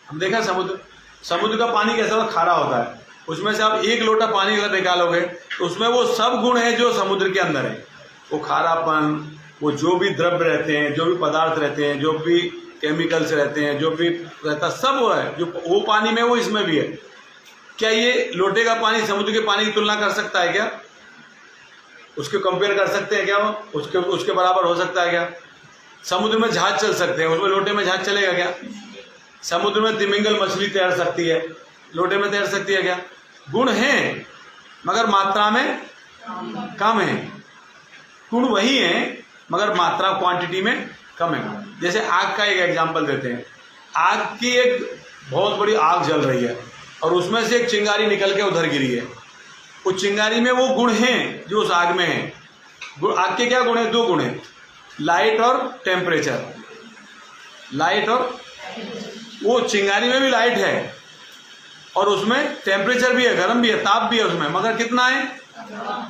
हम देखा समुद्र का पानी कैसा होता है? खारा होता है। उसमें से आप 1 लोटा पानी अगर निकालोगे तो उसमें वो सब गुण है जो समुद्र के अंदर है। वो खारापन, वो जो भी द्रव्य रहते हैं, जो भी पदार्थ रहते हैं, जो भी केमिकल्स रहते हैं, जो भी रहता सब वो है, जो वो पानी में वो इसमें भी है। क्या ये लोटे का पानी समुद्र के पानी की तुलना कर सकता है क्या? उसके कंपेयर कर सकते हैं क्या? वो उसके बराबर हो सकता है क्या? समुद्र में जहाज चल सकते हैं, उसमें लोटे में जहाज चलेगा क्या? समुद्र में तिमिंगल मछली तैर सकती है, लोटे में तैर सकती है क्या? गुण हैं, मगर मात्रा में कम है। गुण वही है, मगर मात्रा क्वांटिटी में कम है। जैसे आग का एक एग्जांपल देते हैं। आग की एक बहुत बड़ी आग जल रही है और उसमें से एक चिंगारी निकल के उधर गिरी है। उस चिंगारी में वो गुण हैं जो उस आग में है। आग के क्या गुण है? 2 गुण है, लाइट और टेम्परेचर। लाइट और, वो चिंगारी में भी लाइट है और उसमें टेम्परेचर भी है, गर्म भी है, ताप भी है उसमें, मगर कितना है?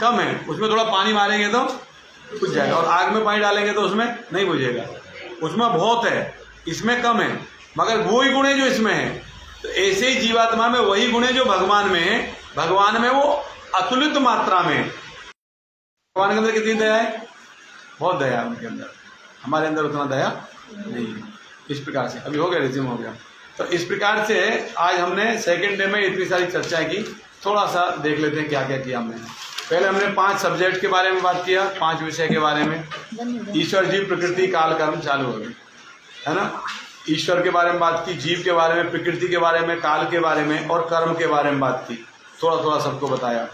कम है। उसमें थोड़ा पानी मारेंगे तो बुझ जाएगा, और आग में पानी डालेंगे तो उसमें नहीं बुझेगा। उसमें बहुत है, इसमें कम है, मगर वही गुण है जो इसमें है। तो ऐसे ही जीवात्मा में वही गुण है जो भगवान में है। भगवान में वो अतुलित मात्रा में है। भगवान के अंदर कितनी दया है? बहुत दया है उनके अंदर, हमारे अंदर उतना दया नहीं है। इस प्रकार से अभी हो गया, रिज्यूम हो गया। तो इस प्रकार से आज हमने सेकंड डे में इतनी सारी चर्चाएं की। थोड़ा सा देख लेते हैं क्या क्या किया हमने। पहले हमने 5 सब्जेक्ट के बारे में बात किया, 5 विषय के बारे में। ईश्वर, जीव, प्रकृति, काल, कर्म चालू हो गई, है ना। ईश्वर के बारे में बात की, जीव के बारे में, प्रकृति के बारे में, काल के बारे में और कर्म के बारे में बात की। थोड़ा थोड़ा सबको बताया।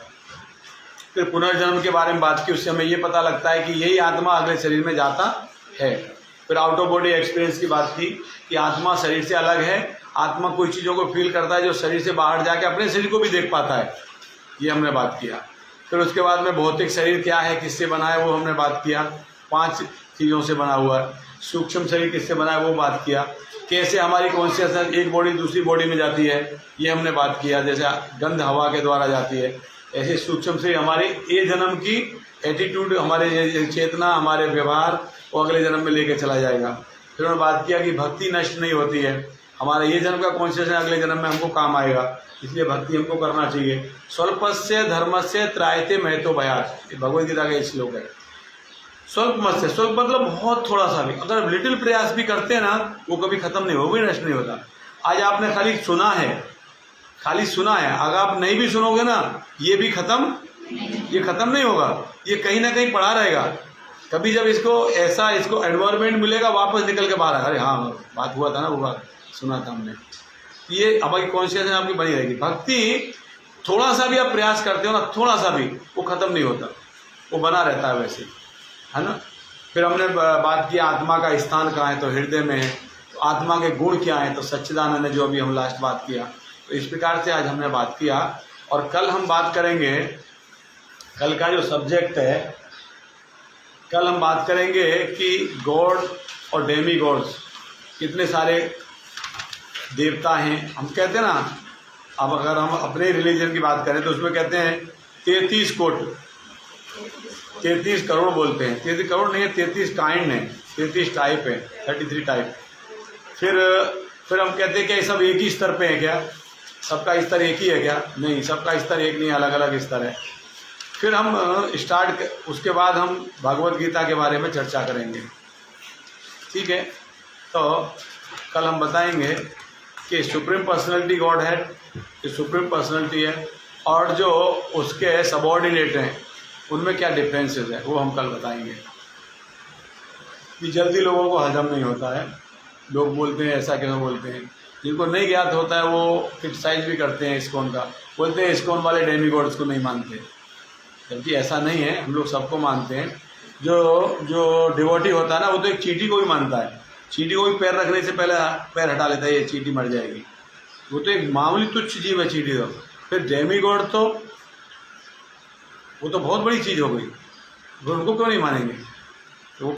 फिर पुनर्जन्म के बारे में बात की। उससे हमें ये पता लगता है कि यही आत्मा अगले शरीर में जाता है। फिर आउट ऑफ बॉडी एक्सपीरियंस की बात की कि आत्मा शरीर से अलग है। आत्मा कोई चीज़ों को फील करता है जो शरीर से बाहर जाके अपने शरीर को भी देख पाता है, ये हमने बात किया। फिर उसके बाद में भौतिक शरीर क्या है, किससे बना है, वो हमने बात किया। 5 चीज़ों से बना हुआ है। सूक्ष्म शरीर किससे बना है वो बात किया। कैसे हमारी कॉन्शियसनेस एक बॉडी दूसरी बॉडी में जाती है, ये हमने बात किया। जैसे गंध हवा के द्वारा जाती है, ऐसे सूक्ष्म शरीर हमारे ये जन्म की एटीट्यूड, हमारे चेतना, हमारे व्यवहार वो अगले जन्म में लेके चला जाएगा। फिर उन्होंने बात किया कि भक्ति नष्ट नहीं होती है, हमारा ये जन्म का कॉन्शियसनेस अगले जन्म में हमको काम आएगा, इसलिए भक्ति हमको करना चाहिए। स्वल्पस्य धर्मस्य त्रायते महतो भयात्, ये भगवद गीता का श्लोक है। स्वल्प स्वल्प मतलब बहुत थोड़ा सा भी, अगर लिटिल प्रयास भी करते हैं ना, वो कभी खत्म नहीं होगा, नष्ट नहीं होता। आज आपने खाली सुना है, अगर आप नहीं भी सुनोगे ना, ये भी खत्म नहीं होगा, ये कहीं ना कहीं पड़ा रहेगा। कभी जब इसको एनवायरमेंट मिलेगा, वापस निकल के बाहर, अरे हाँ बात हुआ था ना, वो बात सुना था हमने, ये हमारी कॉन्शियसनेस आपकी बनी रहेगी। भक्ति थोड़ा सा भी आप प्रयास करते हो ना, थोड़ा सा भी, वो खत्म नहीं होता, वो बना रहता है वैसे, है ना। फिर हमने बात की आत्मा का स्थान कहाँ है, तो हृदय में है। तो आत्मा के गुण क्या है, तो सच्चिदानंद है, जो अभी हम लास्ट बात किया। तो इस प्रकार से आज हमने बात किया। और कल हम बात करेंगे, कल का जो सब्जेक्ट है, कल हम बात करेंगे कि गॉड और डेमी गॉड्स, कितने सारे देवता हैं। हम कहते हैं ना, अब अगर हम अपने रिलीजन की बात करें तो उसमें कहते हैं 33 करोड़ बोलते हैं। 33 करोड़ नहीं है, 33 काइंड है, 33 टाइप है, 33 टाइप। फिर फिर हम कहते हैं कि सब एक ही स्तर पे है क्या, सबका स्तर एक ही है क्या? नहीं, सबका स्तर एक नहीं, अलग अलग स्तर है। फिर हम उसके बाद हम भगवत गीता के बारे में चर्चा करेंगे, ठीक है। तो कल हम बताएंगे कि सुप्रीम पर्सनैलिटी गॉड है, कि सुप्रीम पर्सनैलिटी है, और जो उसके सबऑर्डिनेट हैं उनमें क्या डिफरेंसेस है, वो हम कल बताएंगे। कि जल्दी लोगों को हजम नहीं होता है, लोग बोलते हैं ऐसा क्यों बोलते हैं, जिनको नहीं ज्ञात होता है वो क्रिटिसाइज भी करते हैं इस्कॉन का, बोलते हैं इस्कॉन वाले डेमीगॉड्स को नहीं मानते, जबकि ऐसा नहीं है, हम लोग सबको मानते हैं। जो डिवोटी होता है ना, वो तो एक चींटी को भी मानता है, चींटी को भी पैर रखने से पहले पैर हटा लेता है, ये चींटी मर जाएगी, वो तो एक मामूली तुच्छ जीव है चींटी। तो फिर डेमीगॉड तो वो तो बहुत बड़ी चीज़ हो गई, उनको क्यों नहीं मानेंगे?